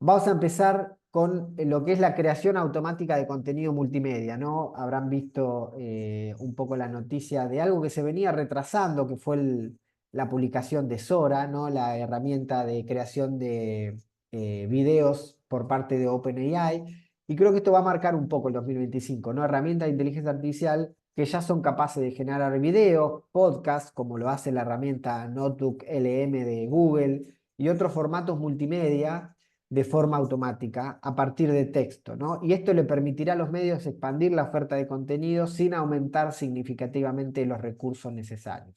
Vamos a empezar con lo que es la creación automática de contenido multimedia, ¿no? Habrán visto un poco la noticia de algo que se venía retrasando, que fue la publicación de Sora, ¿no? La herramienta de creación de videos por parte de OpenAI. Y creo que esto va a marcar un poco el 2025, ¿no? Herramientas de inteligencia artificial que ya son capaces de generar videos, podcasts, como lo hace la herramienta Notebook LM de Google, y otros formatos multimedia de forma automática a partir de texto, ¿no? Y esto le permitirá a los medios expandir la oferta de contenido sin aumentar significativamente los recursos necesarios.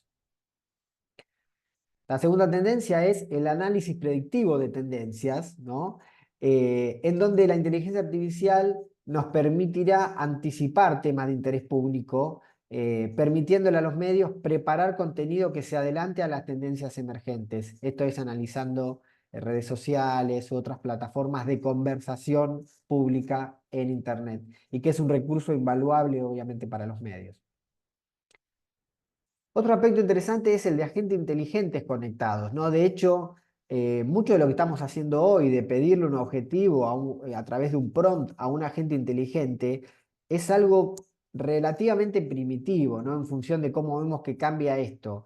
La segunda tendencia es el análisis predictivo de tendencias, ¿no? En donde la inteligencia artificial nos permitirá anticipar temas de interés público, permitiéndole a los medios preparar contenido que se adelante a las tendencias emergentes. Esto es analizando redes sociales u otras plataformas de conversación pública en Internet, y que es un recurso invaluable, obviamente, para los medios. Otro aspecto interesante es el de agentes inteligentes conectados, ¿no? De hecho, mucho de lo que estamos haciendo hoy, de pedirle un objetivo a través de un prompt a un agente inteligente, es algo relativamente primitivo, ¿no? En función de cómo vemos que cambia esto.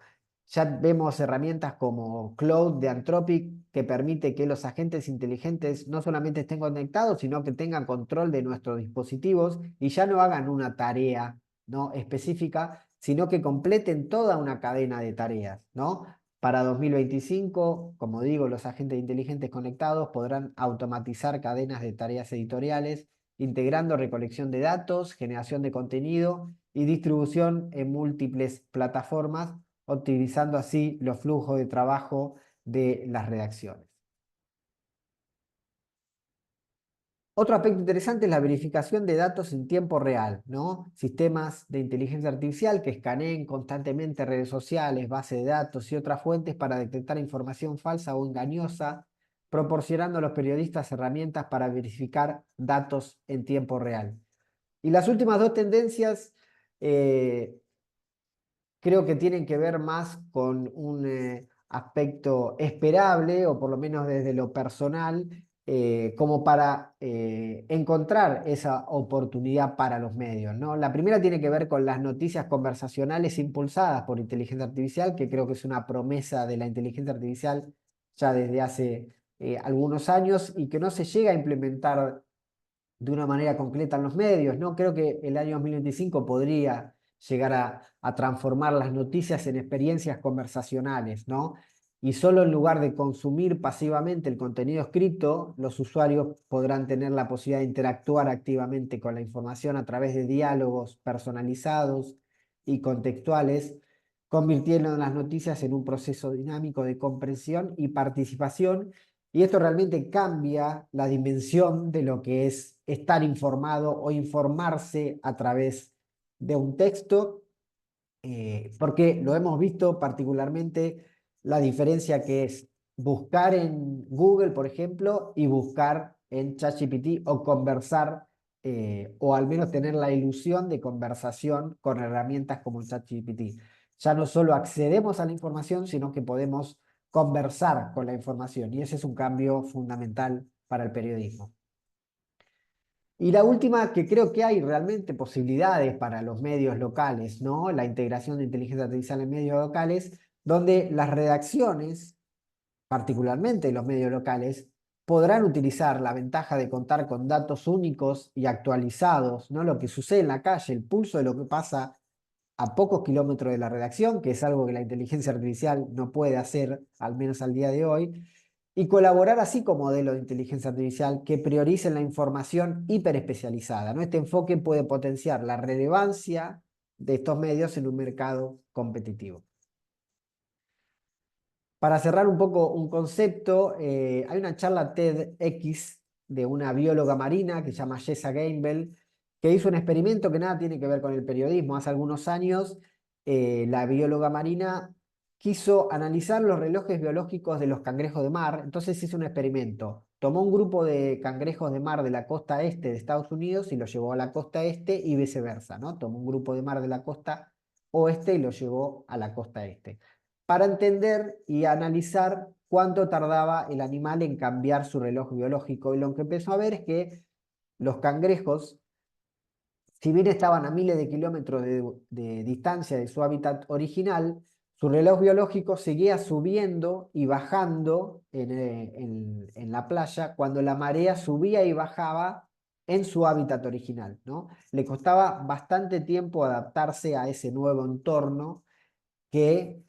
Ya vemos herramientas como Claude de Anthropic, que permite que los agentes inteligentes no solamente estén conectados, sino que tengan control de nuestros dispositivos y ya no hagan una tarea, ¿no?, específica, sino que completen toda una cadena de tareas, ¿no? Para 2025, como digo, los agentes inteligentes conectados podrán automatizar cadenas de tareas editoriales, integrando recolección de datos, generación de contenido y distribución en múltiples plataformas, optimizando así los flujos de trabajo de las redacciones. Otro aspecto interesante es la verificación de datos en tiempo real, ¿no? Sistemas de inteligencia artificial que escaneen constantemente redes sociales, bases de datos y otras fuentes para detectar información falsa o engañosa, proporcionando a los periodistas herramientas para verificar datos en tiempo real. Y las últimas 2 tendencias creo que tienen que ver más con un aspecto esperable, o por lo menos desde lo personal, como para encontrar esa oportunidad para los medios, ¿no? La primera tiene que ver con las noticias conversacionales impulsadas por inteligencia artificial, que creo que es una promesa de la inteligencia artificial ya desde hace algunos años, y que no se llega a implementar de una manera concreta en los medios, ¿no? Creo que el año 2025 podría llegar a transformar las noticias en experiencias conversacionales, ¿no? Y solo en lugar de consumir pasivamente el contenido escrito, los usuarios podrán tener la posibilidad de interactuar activamente con la información a través de diálogos personalizados y contextuales, convirtiendo las noticias en un proceso dinámico de comprensión y participación. Y esto realmente cambia la dimensión de lo que es estar informado o informarse a través de un texto, porque lo hemos visto particularmente la diferencia que es buscar en Google, por ejemplo, y buscar en ChatGPT, o conversar, o al menos tener la ilusión de conversación con herramientas como ChatGPT. Ya no solo accedemos a la información, sino que podemos conversar con la información, y ese es un cambio fundamental para el periodismo. Y la última, que creo que hay realmente posibilidades para los medios locales, ¿no? La integración de inteligencia artificial en medios locales, donde las redacciones, particularmente los medios locales, podrán utilizar la ventaja de contar con datos únicos y actualizados, ¿no? Lo que sucede en la calle, el pulso de lo que pasa a pocos kilómetros de la redacción, que es algo que la inteligencia artificial no puede hacer, al menos al día de hoy, y colaborar así con modelos de inteligencia artificial que prioricen la información hiperespecializada, ¿no? Este enfoque puede potenciar la relevancia de estos medios en un mercado competitivo. Para cerrar un poco un concepto, hay una charla TEDx de una bióloga marina que se llama Jessa Gamble, que hizo un experimento que nada tiene que ver con el periodismo. Hace algunos años, la bióloga marina quiso analizar los relojes biológicos de los cangrejos de mar, entonces hizo un experimento. Tomó un grupo de cangrejos de mar de la costa este de Estados Unidos y lo llevó a la costa este y viceversa, ¿no? Tomó un grupo de mar de la costa oeste y lo llevó a la costa este para entender y analizar cuánto tardaba el animal en cambiar su reloj biológico. Y lo que empezó a ver es que los cangrejos, si bien estaban a miles de kilómetros de distancia de su hábitat original, su reloj biológico seguía subiendo y bajando en la playa cuando la marea subía y bajaba en su hábitat original, ¿no? Le costaba bastante tiempo adaptarse a ese nuevo entorno que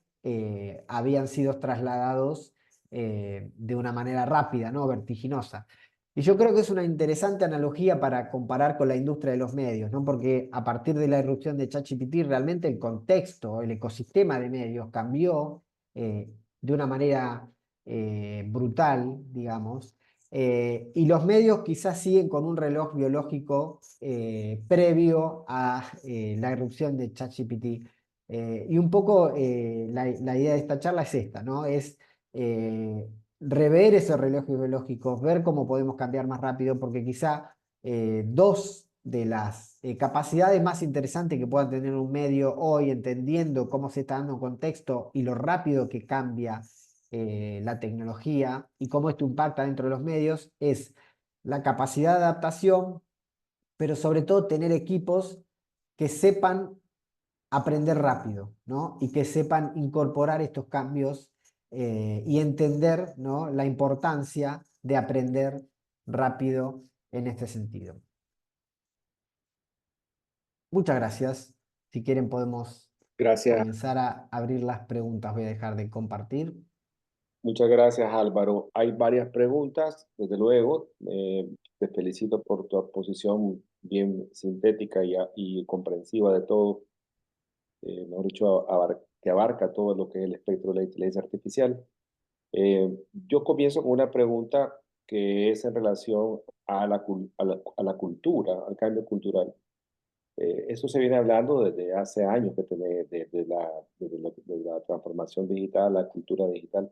habían sido trasladados de una manera rápida, ¿no? Vertiginosa. Y yo creo que es una interesante analogía para comparar con la industria de los medios, ¿no? Porque a partir de la irrupción de ChatGPT realmente el contexto, el ecosistema de medios cambió de una manera brutal, digamos, y los medios quizás siguen con un reloj biológico previo a la irrupción de ChatGPT. Y un poco la idea de esta charla es esta, ¿no? Es rever esos relojes biológicos, ver cómo podemos cambiar más rápido, porque quizá dos de las capacidades más interesantes que pueda tener un medio hoy, entendiendo cómo se está dando un contexto y lo rápido que cambia la tecnología y cómo esto impacta dentro de los medios, es la capacidad de adaptación, pero sobre todo tener equipos que sepan aprender rápido, ¿no? Y que sepan incorporar estos cambios y entender, ¿no? La importancia de aprender rápido en este sentido. Muchas gracias. Si quieren podemos Gracias. comenzar a abrir las preguntas. Voy a dejar de compartir. Muchas gracias, Álvaro. Hay varias preguntas, desde luego. Te felicito por tu exposición bien sintética y comprensiva de todo, mejor dicho, que abarca todo lo que es el espectro de la inteligencia artificial. Yo comienzo con una pregunta que es en relación a la cultura, al cambio cultural. Eso se viene hablando desde hace años, desde la transformación digital, la cultura digital.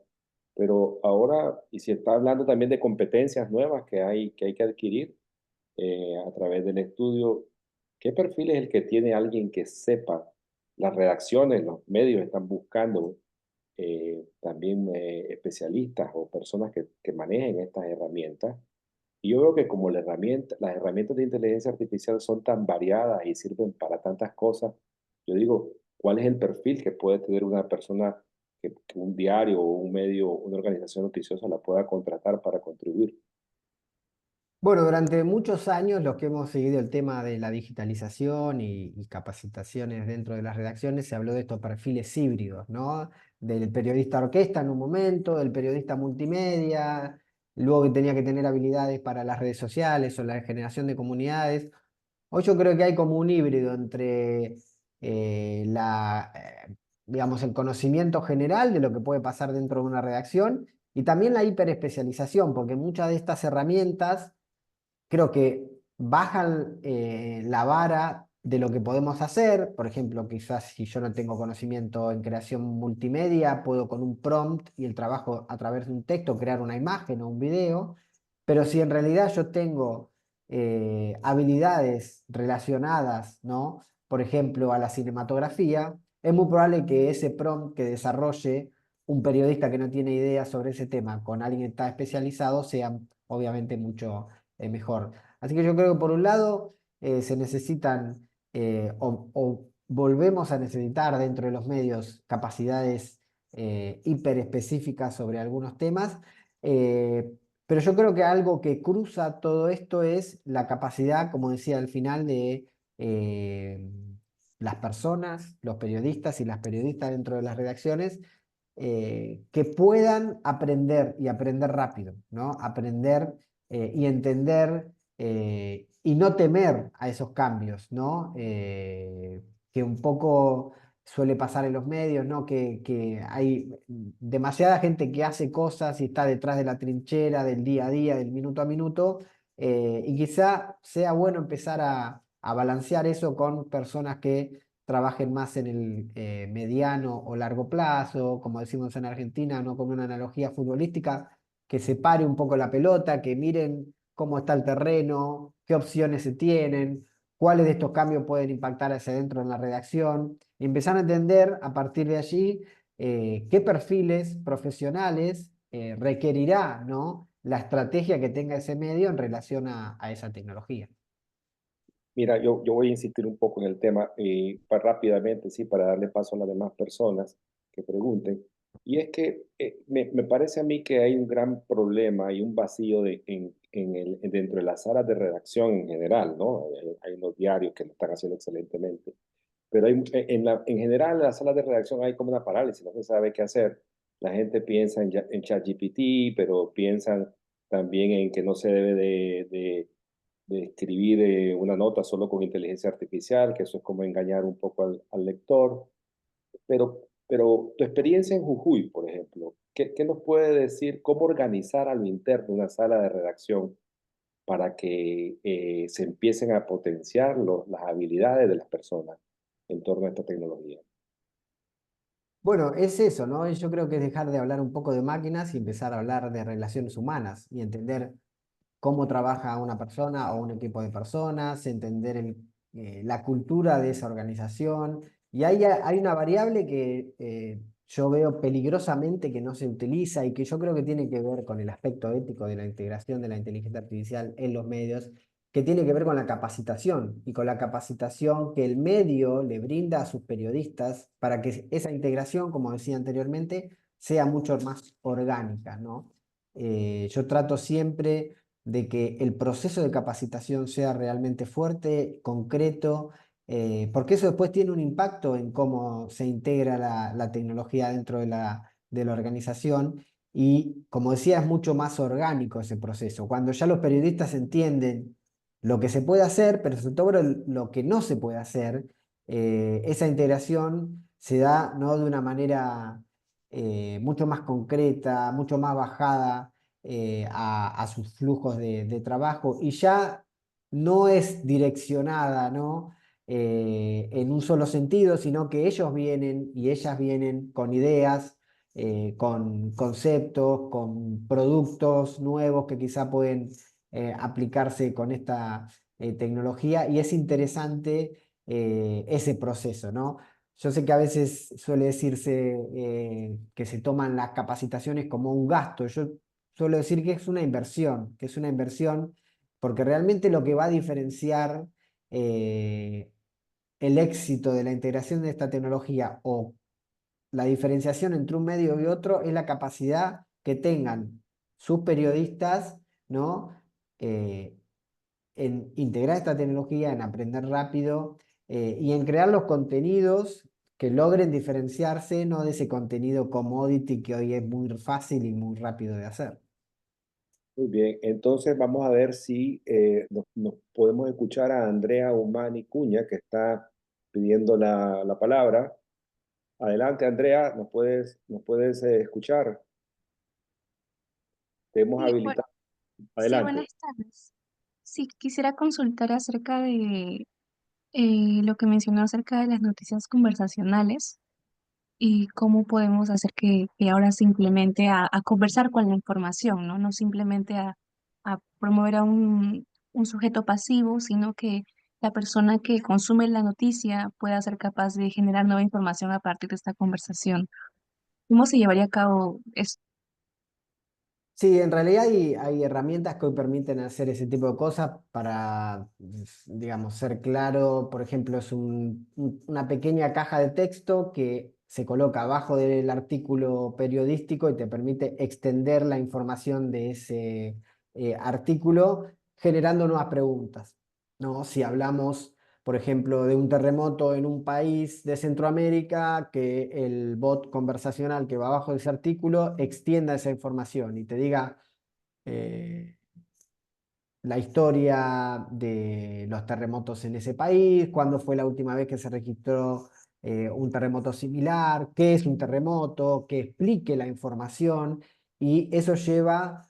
Pero ahora, y se está hablando también de competencias nuevas que hay que adquirir a través del estudio. ¿Qué perfil es el que tiene alguien que sepa? Las redacciones, los medios están buscando también especialistas o personas que manejen estas herramientas. Y yo veo que como las herramientas de inteligencia artificial son tan variadas y sirven para tantas cosas, yo digo, ¿cuál es el perfil que puede tener una persona que un diario o un medio, una organización noticiosa la pueda contratar para contribuir? Bueno, durante muchos años los que hemos seguido el tema de la digitalización y capacitaciones dentro de las redacciones, se habló de estos perfiles híbridos, ¿no? Del periodista orquesta en un momento, del periodista multimedia, luego que tenía que tener habilidades para las redes sociales o la generación de comunidades. Hoy yo creo que hay como un híbrido entre digamos, el conocimiento general de lo que puede pasar dentro de una redacción y también la hiperespecialización, porque muchas de estas herramientas creo que bajan la vara de lo que podemos hacer. Por ejemplo, quizás si yo no tengo conocimiento en creación multimedia, puedo con un prompt y el trabajo a través de un texto crear una imagen o un video. Pero si en realidad yo tengo habilidades relacionadas, ¿no? Por ejemplo, a la cinematografía, es muy probable que ese prompt que desarrolle un periodista que no tiene idea sobre ese tema con alguien que está especializado sea obviamente mucho mejor. Así que yo creo que por un lado se necesitan o volvemos a necesitar dentro de los medios capacidades hiperespecíficas sobre algunos temas. Pero yo creo que algo que cruza todo esto es la capacidad, como decía al final, de eh, las personas, los periodistas y las periodistas dentro de las redacciones, que puedan aprender y aprender rápido, ¿no? Aprender y entender y no temer a esos cambios, ¿no? Que un poco suele pasar en los medios, ¿no? Que hay demasiada gente que hace cosas y está detrás de la trinchera del día a día, del minuto a minuto, y quizá sea bueno empezar a balancear eso con personas que trabajen más en el mediano o largo plazo, como decimos en Argentina, no con una analogía futbolística, que separe un poco la pelota, que miren cómo está el terreno, qué opciones se tienen, cuáles de estos cambios pueden impactar hacia adentro en la redacción, y empezar a entender a partir de allí qué perfiles profesionales requerirá, ¿no? La estrategia que tenga ese medio en relación a esa tecnología. Mira, yo voy a insistir un poco en el tema para rápidamente, sí, para darle paso a las demás personas que pregunten. Y es que me parece a mí que hay un gran problema y un vacío dentro de las salas de redacción en general, ¿no? Hay unos diarios que lo están haciendo excelentemente, pero en general en las salas de redacción hay como una parálisis, no se sabe qué hacer. La gente piensa en ChatGPT, pero piensan también en que no se debe de escribir una nota solo con inteligencia artificial, que eso es como engañar un poco al lector. Pero tu experiencia en Jujuy, por ejemplo, ¿qué nos puede decir cómo organizar a lo interno una sala de redacción para que se empiecen a potenciar las habilidades de las personas en torno a esta tecnología? Bueno, es eso, ¿no? Yo creo que es dejar de hablar un poco de máquinas y empezar a hablar de relaciones humanas y entender cómo trabaja una persona o un equipo de personas, entender la cultura de esa organización. Y hay una variable que yo veo peligrosamente que no se utiliza y que yo creo que tiene que ver con el aspecto ético de la integración de la inteligencia artificial en los medios, que tiene que ver con la capacitación y con la capacitación que el medio le brinda a sus periodistas para que esa integración, como decía anteriormente, sea mucho más orgánica, ¿no? Yo trato siempre de que el proceso de capacitación sea realmente fuerte, concreto, porque eso después tiene un impacto en cómo se integra la tecnología dentro de la organización y, como decía, es mucho más orgánico ese proceso. Cuando ya los periodistas entienden lo que se puede hacer, pero sobre todo lo que no se puede hacer, esa integración se da, ¿no? De una manera mucho más concreta, mucho más bajada a sus flujos de trabajo y ya no es direccionada, ¿no? En un solo sentido, sino que ellos vienen y ellas vienen con ideas, con conceptos, con productos nuevos que quizá pueden aplicarse con esta tecnología y es interesante ese proceso, ¿no? Yo sé que a veces suele decirse que se toman las capacitaciones como un gasto. Yo suelo decir que es una inversión, porque realmente lo que va a diferenciar eh, el éxito de la integración de esta tecnología o la diferenciación entre un medio y otro es la capacidad que tengan sus periodistas, ¿no? Eh, en integrar esta tecnología, en aprender rápido y en crear los contenidos que logren diferenciarse, no de ese contenido commodity que hoy es muy fácil y muy rápido de hacer. Muy bien, entonces vamos a ver si nos podemos escuchar a Andrea Umani Cuña, que está pidiendo la palabra. Adelante, Andrea, ¿nos puedes escuchar? Te hemos Sí, habilitado. sí, Adelante. buenas tardes. Sí, quisiera consultar acerca de lo que mencionó acerca de las noticias conversacionales y cómo podemos hacer que ahora se implemente a conversar con la información, ¿no? No simplemente a promover a un sujeto pasivo, sino que la persona que consume la noticia pueda ser capaz de generar nueva información a partir de esta conversación. ¿Cómo se llevaría a cabo esto? Sí, en realidad hay herramientas que hoy permiten hacer ese tipo de cosas para, digamos, ser claro. Por ejemplo, es una pequeña caja de texto que se coloca abajo del artículo periodístico y te permite extender la información de ese artículo generando nuevas preguntas, ¿no? Si hablamos, por ejemplo, de un terremoto en un país de Centroamérica, que el bot conversacional que va abajo de ese artículo extienda esa información y te diga la historia de los terremotos en ese país, cuándo fue la última vez que se registró un terremoto similar, qué es un terremoto, que explique la información, y eso lleva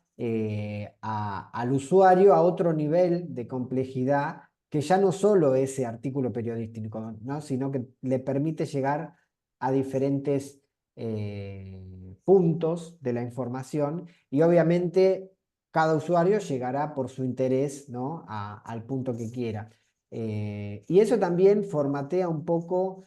al usuario a otro nivel de complejidad que ya no solo ese artículo periodístico, ¿no? Sino que le permite llegar a diferentes puntos de la información, y obviamente cada usuario llegará por su interés, ¿no? Al punto que quiera. Y eso también formatea un poco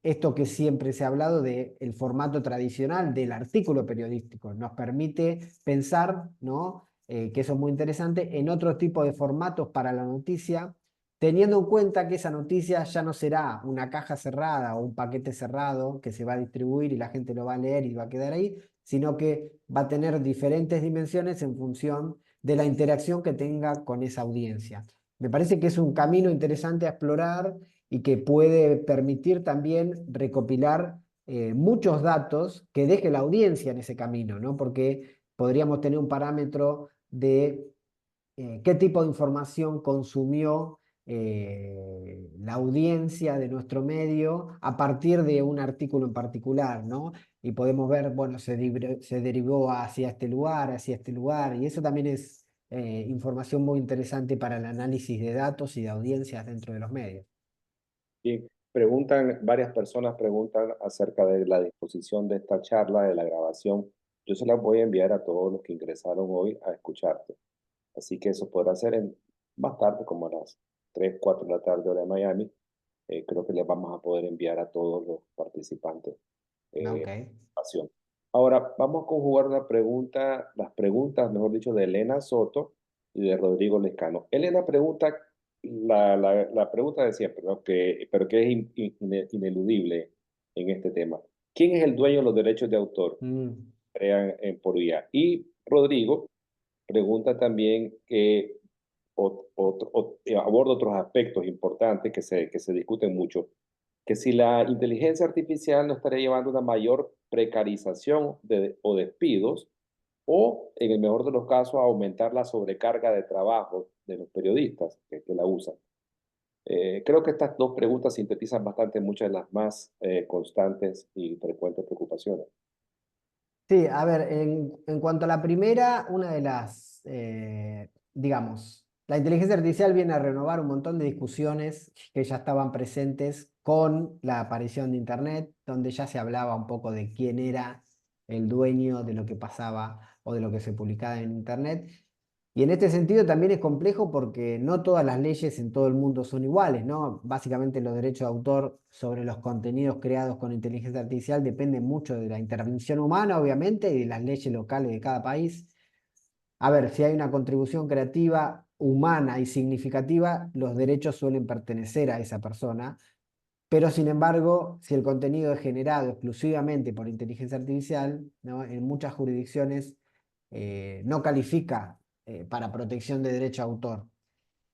esto que siempre se ha hablado del formato tradicional del artículo periodístico. Nos permite pensar, ¿no? Que eso es muy interesante, en otro tipo de formatos para la noticia, teniendo en cuenta que esa noticia ya no será una caja cerrada o un paquete cerrado que se va a distribuir y la gente lo va a leer y va a quedar ahí, sino que va a tener diferentes dimensiones en función de la interacción que tenga con esa audiencia. Me parece que es un camino interesante a explorar y que puede permitir también recopilar muchos datos que deje la audiencia en ese camino, ¿no? Porque podríamos tener un parámetro de qué tipo de información consumió la audiencia de nuestro medio a partir de un artículo en particular, ¿no? Y podemos ver, bueno, se derivó hacia este lugar, y eso también es información muy interesante para el análisis de datos y de audiencias dentro de los medios. Y varias personas preguntan acerca de la disposición de esta charla, de la grabación. Yo se la voy a enviar a todos los que ingresaron hoy a escucharte. Así que eso podrá ser más tarde, como a las 3, 4 de la tarde, hora de Miami. Creo que les vamos a poder enviar a todos los participantes Ok. información. Ahora, vamos a conjugar las preguntas, mejor dicho, de Elena Soto y de Rodrigo Lescano. Elena pregunta la pregunta de siempre, ¿no? Pero que es ineludible en este tema. ¿Quién es el dueño de los derechos de autor? Mm. Crean por IA. Y Rodrigo pregunta también que aborda otros aspectos importantes que se discuten mucho, que si la inteligencia artificial no estaría llevando una mayor precarización o despidos, o en el mejor de los casos, aumentar la sobrecarga de trabajo de los periodistas que la usan. Creo que estas dos preguntas sintetizan bastante muchas de las más constantes y frecuentes preocupaciones. Sí, a ver, en cuanto a la primera, una de las, digamos, la inteligencia artificial viene a renovar un montón de discusiones que ya estaban presentes con la aparición de Internet, donde ya se hablaba un poco de quién era el dueño de lo que pasaba o de lo que se publicaba en Internet. Y en este sentido también es complejo porque no todas las leyes en todo el mundo son iguales, ¿no? Básicamente los derechos de autor sobre los contenidos creados con inteligencia artificial dependen mucho de la intervención humana, obviamente, y de las leyes locales de cada país. A ver, si hay una contribución creativa humana y significativa, los derechos suelen pertenecer a esa persona, pero sin embargo, si el contenido es generado exclusivamente por inteligencia artificial, ¿no? En muchas jurisdicciones no califica para protección de derecho a autor.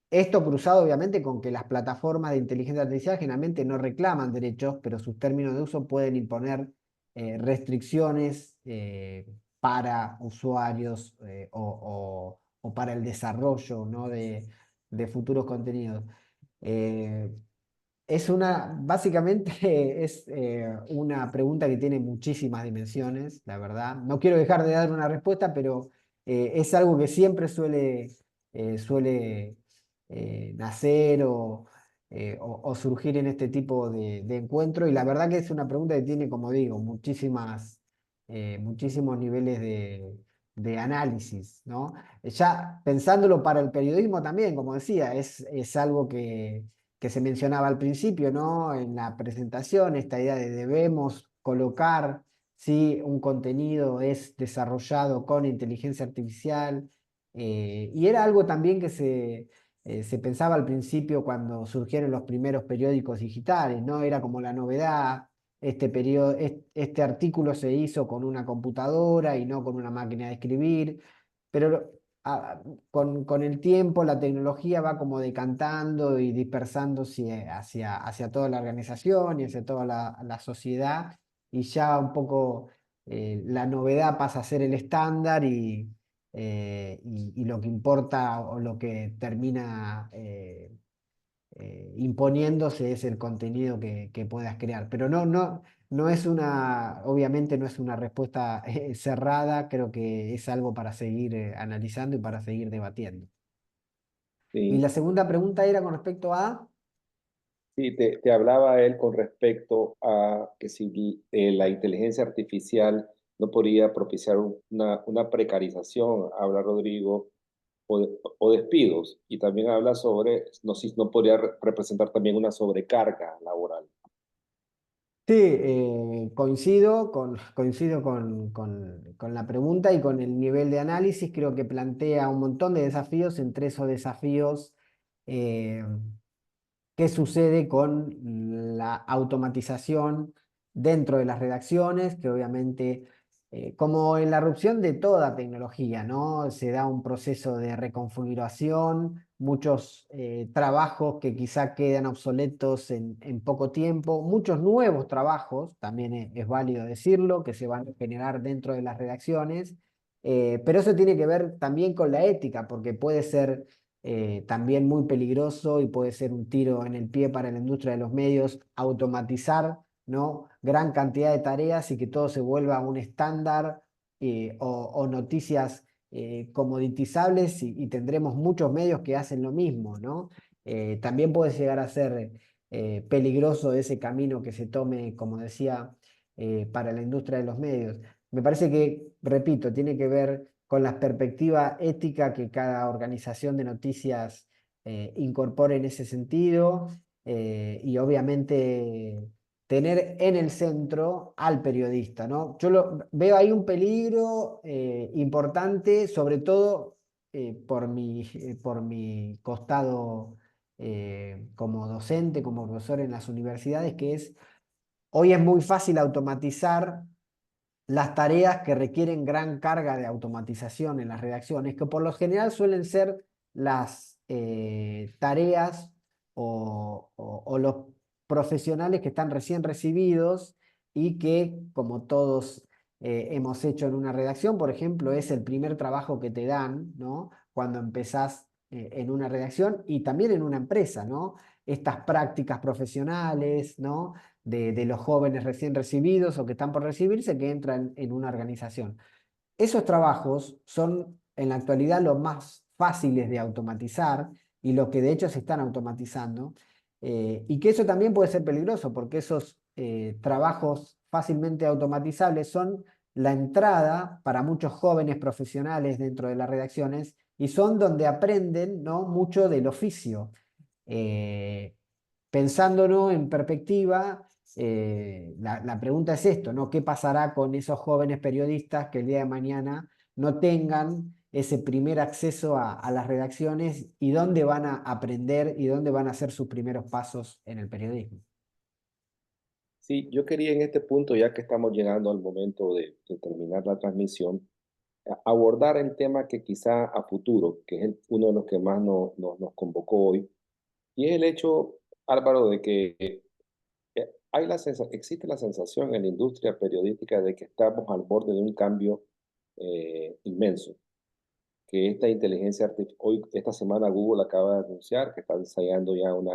Esto cruzado obviamente con que las plataformas de inteligencia artificial generalmente no reclaman derechos, pero sus términos de uso pueden imponer restricciones para usuarios o para el desarrollo, ¿no? de futuros contenidos. Eh, básicamente es una pregunta que tiene muchísimas dimensiones, la verdad. No quiero dejar de dar una respuesta, pero es algo que siempre suele nacer o surgir en este tipo de encuentro. Y la verdad que es una pregunta que tiene, como digo, muchísimos niveles de análisis, ¿no? Ya pensándolo para el periodismo también, como decía, es algo que se mencionaba al principio, ¿no? En la presentación, esta idea de debemos colocar si un contenido es desarrollado con inteligencia artificial, y era algo también se pensaba al principio cuando surgieron los primeros periódicos digitales, ¿no? Era como la novedad. Este artículo se hizo con una computadora y no con una máquina de escribir, pero con el tiempo la tecnología va como decantando y dispersándose hacia toda la organización y hacia toda la sociedad, y ya un poco la novedad pasa a ser el estándar y lo que importa o lo que termina imponiéndose es el contenido que puedas crear. Pero no es obviamente no es una respuesta cerrada, creo que es algo para seguir analizando y para seguir debatiendo. Y Sí, la segunda pregunta era con respecto a... sí, te hablaba él con respecto a que si la inteligencia artificial no podría propiciar una precarización, habla Rodrigo, o despidos, y también habla sobre, no, si no podría representar también una sobrecarga laboral. Sí, coincido con la pregunta y con el nivel de análisis. Creo que plantea un montón de desafíos. Entre esos desafíos, eh, qué sucede con la automatización dentro de las redacciones, que obviamente, como en la erupción de toda tecnología, ¿no? Se da un proceso de reconfiguración, muchos trabajos que quizá quedan obsoletos en poco tiempo, muchos nuevos trabajos, también es válido decirlo, que se van a generar dentro de las redacciones, pero eso tiene que ver también con la ética, porque puede ser también muy peligroso y puede ser un tiro en el pie para la industria de los medios automatizar, ¿no? Gran cantidad de tareas y que todo se vuelva un estándar o noticias comoditizables y tendremos muchos medios que hacen lo mismo, ¿no? También puede llegar a ser peligroso ese camino que se tome, como decía, para la industria de los medios. Me parece que, repito, tiene que ver con la perspectiva ética que cada organización de noticias incorpore en ese sentido, y obviamente tener en el centro al periodista, ¿no? Veo ahí un peligro importante, sobre todo por mi costado como docente, como profesor en las universidades, que hoy es muy fácil automatizar las tareas que requieren gran carga de automatización en las redacciones, que por lo general suelen ser las tareas o los profesionales que están recién recibidos y que, como todos hemos hecho en una redacción, por ejemplo, es el primer trabajo que te dan, ¿no? Cuando empezás en una redacción y también en una empresa, ¿no? Estas prácticas profesionales, ¿no? De los jóvenes recién recibidos o que están por recibirse que entran en una organización. Esos trabajos son en la actualidad los más fáciles de automatizar y los que de hecho se están automatizando, y que eso también puede ser peligroso porque esos trabajos fácilmente automatizables son la entrada para muchos jóvenes profesionales dentro de las redacciones y son donde aprenden, ¿no? Mucho del oficio. Eh, Pensándolo en perspectiva, la pregunta es esto, ¿no? ¿Qué pasará con esos jóvenes periodistas que el día de mañana no tengan ese primer acceso a las redacciones y dónde van a aprender y dónde van a hacer sus primeros pasos en el periodismo? Sí, yo quería en este punto, ya que estamos llegando al momento de terminar la transmisión, abordar el tema que quizá a futuro, que es uno de los que más nos convocó hoy, y es el hecho, Álvaro, de que existe la sensación en la industria periodística de que estamos al borde de un cambio inmenso, que esta inteligencia artificial, hoy, esta semana Google acaba de anunciar que está ensayando ya un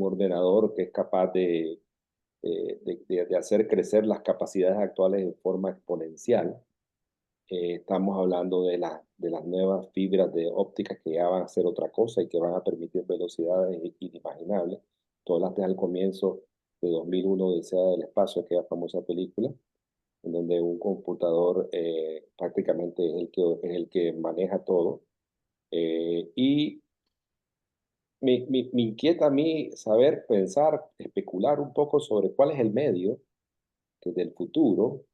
ordenador que es capaz de hacer crecer las capacidades actuales en forma exponencial. Estamos hablando de las nuevas fibras de ópticas que ya van a ser otra cosa y que van a permitir velocidades inimaginables. Tú hablaste al comienzo de 2001, Odisea del Espacio, aquella famosa película, en donde un computador prácticamente es el que maneja todo. Y me inquieta a mí saber, pensar, especular un poco sobre cuál es el medio del futuro,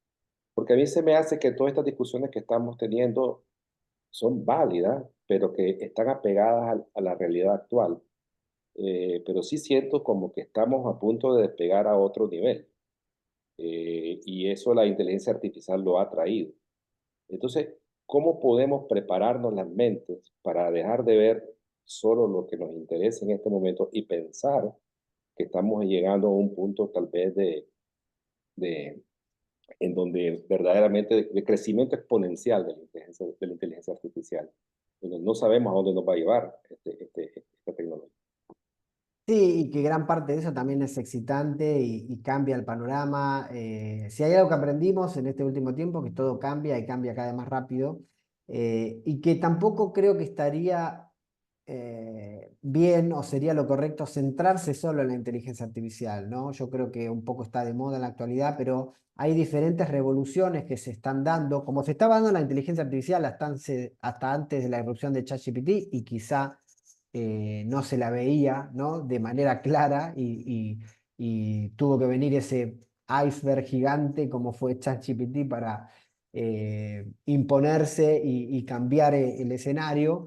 porque a mí se me hace que todas estas discusiones que estamos teniendo son válidas, pero que están apegadas a la realidad actual. Pero sí siento como que estamos a punto de despegar a otro nivel. Y eso la inteligencia artificial lo ha traído. Entonces, ¿cómo podemos prepararnos las mentes para dejar de ver solo lo que nos interesa en este momento y pensar que estamos llegando a un punto tal vez de en donde verdaderamente de crecimiento exponencial de la inteligencia artificial, donde no sabemos a dónde nos va a llevar esta tecnología? Sí, y que gran parte de eso también es excitante y cambia el panorama. Si hay algo que aprendimos en este último tiempo, que todo cambia y cambia cada vez más rápido, y que tampoco creo que estaría bien o sería lo correcto centrarse solo en la inteligencia artificial, ¿no? Yo creo que un poco está de moda en la actualidad, pero hay diferentes revoluciones que se están dando, como se estaba dando la inteligencia artificial hasta antes de la irrupción de ChatGPT y quizá no se la veía, ¿no? De manera clara y tuvo que venir ese iceberg gigante como fue ChatGPT para imponerse y cambiar el escenario,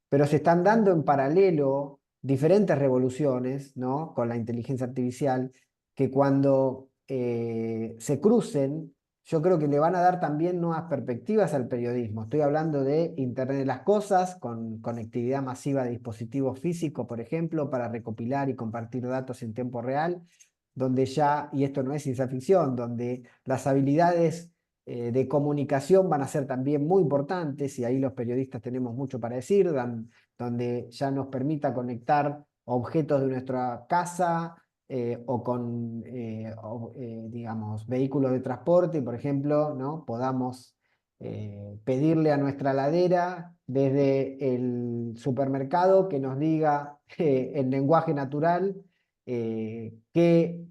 pero se están dando en paralelo diferentes revoluciones, ¿no? Con la inteligencia artificial, que cuando se crucen, yo creo que le van a dar también nuevas perspectivas al periodismo. Estoy hablando de Internet de las Cosas, con conectividad masiva de dispositivos físicos, por ejemplo, para recopilar y compartir datos en tiempo real, donde ya, y esto no es ciencia ficción, donde las habilidades de comunicación van a ser también muy importantes, y ahí los periodistas tenemos mucho para decir, donde ya nos permita conectar objetos de nuestra casa o con, digamos, vehículos de transporte, por ejemplo, ¿no? Podamos pedirle a nuestra ladera desde el supermercado que nos diga en lenguaje natural qué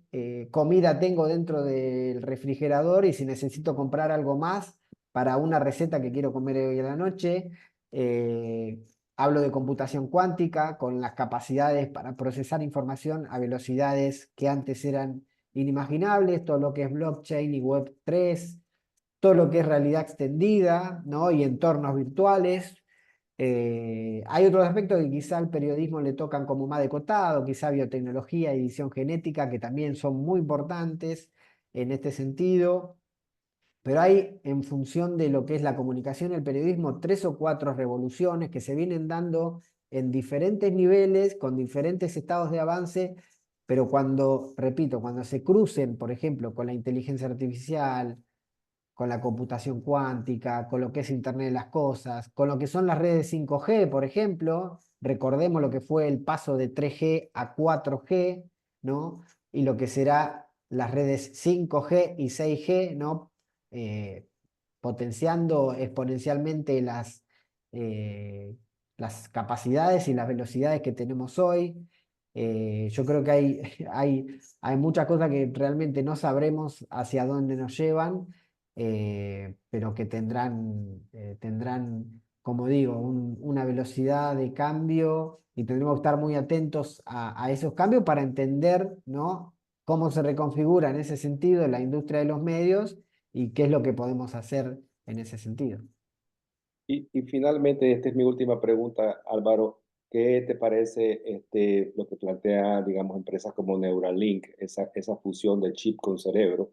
comida tengo dentro del refrigerador y si necesito comprar algo más para una receta que quiero comer hoy a la noche. Eh, Hablo de computación cuántica con las capacidades para procesar información a velocidades que antes eran inimaginables, todo lo que es blockchain y Web3, todo lo que es realidad extendida, ¿no? Y entornos virtuales. Hay otros aspectos que quizá al periodismo le tocan como más de costado, quizá biotecnología, edición genética, que también son muy importantes en este sentido. Pero hay, en función de lo que es la comunicación y el periodismo, 3 o 4 revoluciones que se vienen dando en diferentes niveles, con diferentes estados de avance, pero cuando, repito, cuando se crucen, por ejemplo, con la inteligencia artificial, con la computación cuántica, con lo que es Internet de las Cosas, con lo que son las redes 5G, por ejemplo. Recordemos lo que fue el paso de 3G a 4G, ¿no? Y lo que será las redes 5G y 6G, ¿no? Eh, Potenciando exponencialmente eh, las capacidades y las velocidades que tenemos hoy. Yo creo que hay muchas cosas que realmente no sabremos hacia dónde nos llevan, pero que tendrán, como digo, una velocidad de cambio y tendremos que estar muy atentos a esos cambios para entender, ¿no? Cómo se reconfigura en ese sentido la industria de los medios y qué es lo que podemos hacer en ese sentido. Y finalmente, esta es mi última pregunta, Álvaro. ¿Qué te parece lo que plantea, digamos, empresas como Neuralink, esa fusión de chip con cerebro?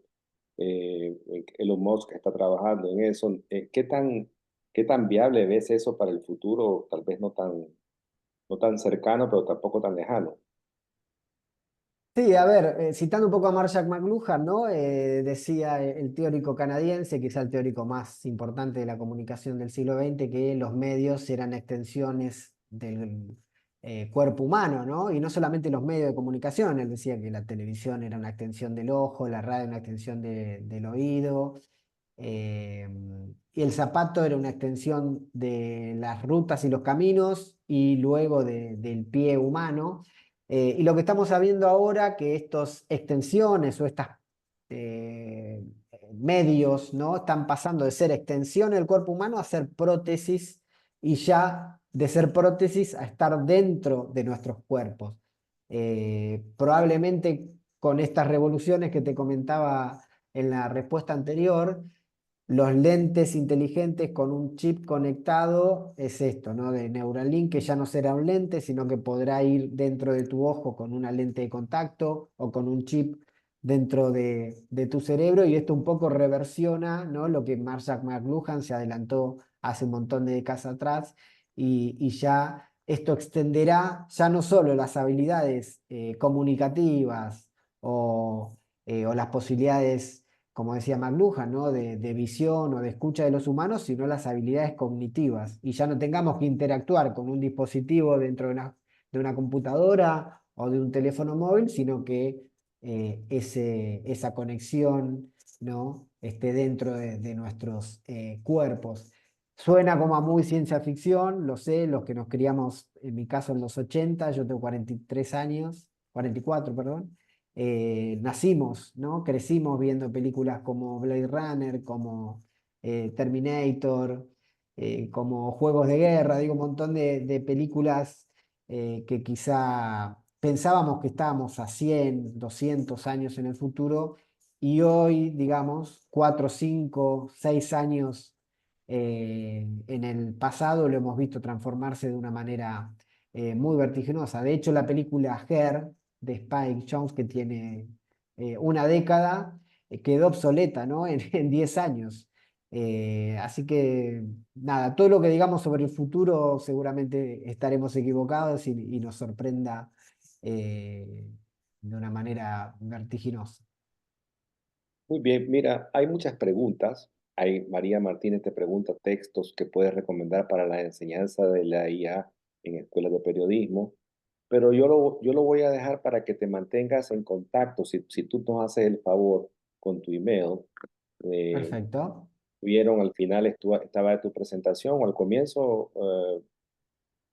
Elon Musk está trabajando en eso. ¿Qué tan viable ves eso para el futuro? Tal vez no tan cercano, pero tampoco tan lejano. Sí, a ver, citando un poco a Marshall McLuhan, ¿no? Decía el teórico canadiense, quizá el teórico más importante de la comunicación del siglo XX, que los medios eran extensiones del cuerpo humano, ¿no? Y no solamente los medios de comunicación, él decía que la televisión era una extensión del ojo, la radio una extensión del oído, eh, y el zapato era una extensión de las rutas y los caminos y luego del pie humano. Y lo que estamos sabiendo ahora, que estas extensiones o estos medios, ¿no? Están pasando de ser extensión del cuerpo humano a ser prótesis y ya de ser prótesis a estar dentro de nuestros cuerpos. Probablemente con estas revoluciones que te comentaba en la respuesta anterior, los lentes inteligentes con un chip conectado es esto, ¿no? De Neuralink, que ya no será un lente, sino que podrá ir dentro de tu ojo con una lente de contacto o con un chip dentro de tu cerebro, y esto un poco reversiona, ¿no? Lo que Marshall McLuhan se adelantó hace un montón de décadas atrás, y ya esto extenderá ya no solo las habilidades comunicativas o las posibilidades, como decía McLuhan, ¿no? De visión o de escucha de los humanos, sino las habilidades cognitivas. Y ya no tengamos que interactuar con un dispositivo dentro de una computadora o de un teléfono móvil, sino que esa conexión, ¿no? Esté dentro de nuestros cuerpos. Suena como a muy ciencia ficción, lo sé, los que nos criamos, en mi caso en los 80, yo tengo 43 años, 44, perdón, nacimos, ¿no? Crecimos viendo películas como Blade Runner, como Terminator, como Juegos de Guerra, digo, un montón de películas que quizá pensábamos que estábamos a 100, 200 años en el futuro, y hoy, digamos, 4, 5, 6 años en el pasado lo hemos visto transformarse de una manera muy vertiginosa. De hecho, la película Her de Spike Jonze, que tiene una década, quedó obsoleta, ¿no? En 10 años. Así que, nada, todo lo que digamos sobre el futuro seguramente estaremos equivocados y nos sorprenda de una manera vertiginosa. Muy bien, mira, hay muchas preguntas. María Martínez te pregunta textos que puedes recomendar para la enseñanza de la IA en escuelas de periodismo, pero yo lo voy a dejar para que te mantengas en contacto. Si tú nos haces el favor con tu email, eh, Perfecto. vieron al final estaba tu presentación o al comienzo,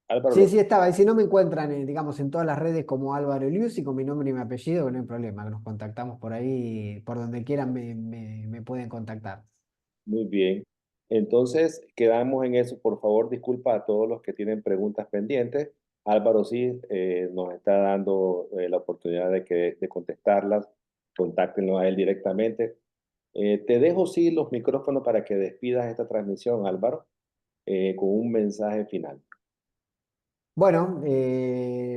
Álvaro, Sí, sí estaba. Y si no me encuentran, digamos, en todas las redes como Álvaro Eliusi, con mi nombre y mi apellido, que no hay problema, que nos contactamos por ahí, por donde quieran me pueden contactar. muy bien. Entonces, quedamos en eso. Por favor, disculpa a todos los que tienen preguntas pendientes. Álvaro sí nos está dando la oportunidad de contestarlas. Contáctenlo a él directamente. Te dejo sí los micrófonos para que despidas esta transmisión, Álvaro, con un mensaje final. Bueno,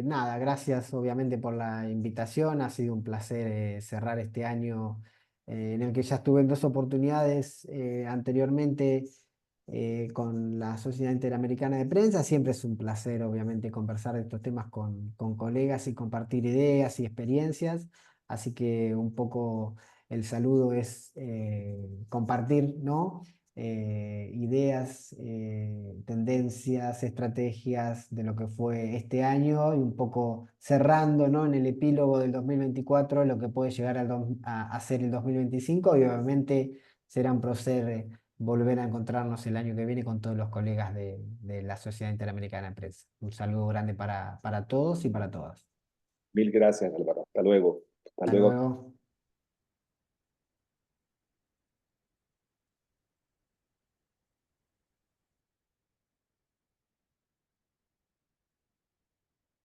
nada, gracias obviamente por la invitación. Ha sido un placer cerrar este año en el que ya estuve en dos oportunidades anteriormente con la Sociedad Interamericana de Prensa. Siempre es un placer obviamente conversar de estos temas con colegas y compartir ideas y experiencias. Así que un poco el saludo es compartir, ¿no? Ideas, tendencias, estrategias de lo que fue este año, y un poco cerrando, ¿no? En el epílogo del 2024 lo que puede llegar a ser el 2025, y obviamente será un placer volver a encontrarnos el año que viene con todos los colegas de la Sociedad Interamericana de Prensa. Un saludo grande para todos y para todas. Mil gracias, Álvaro. Hasta luego. Hasta Hasta luego. luego.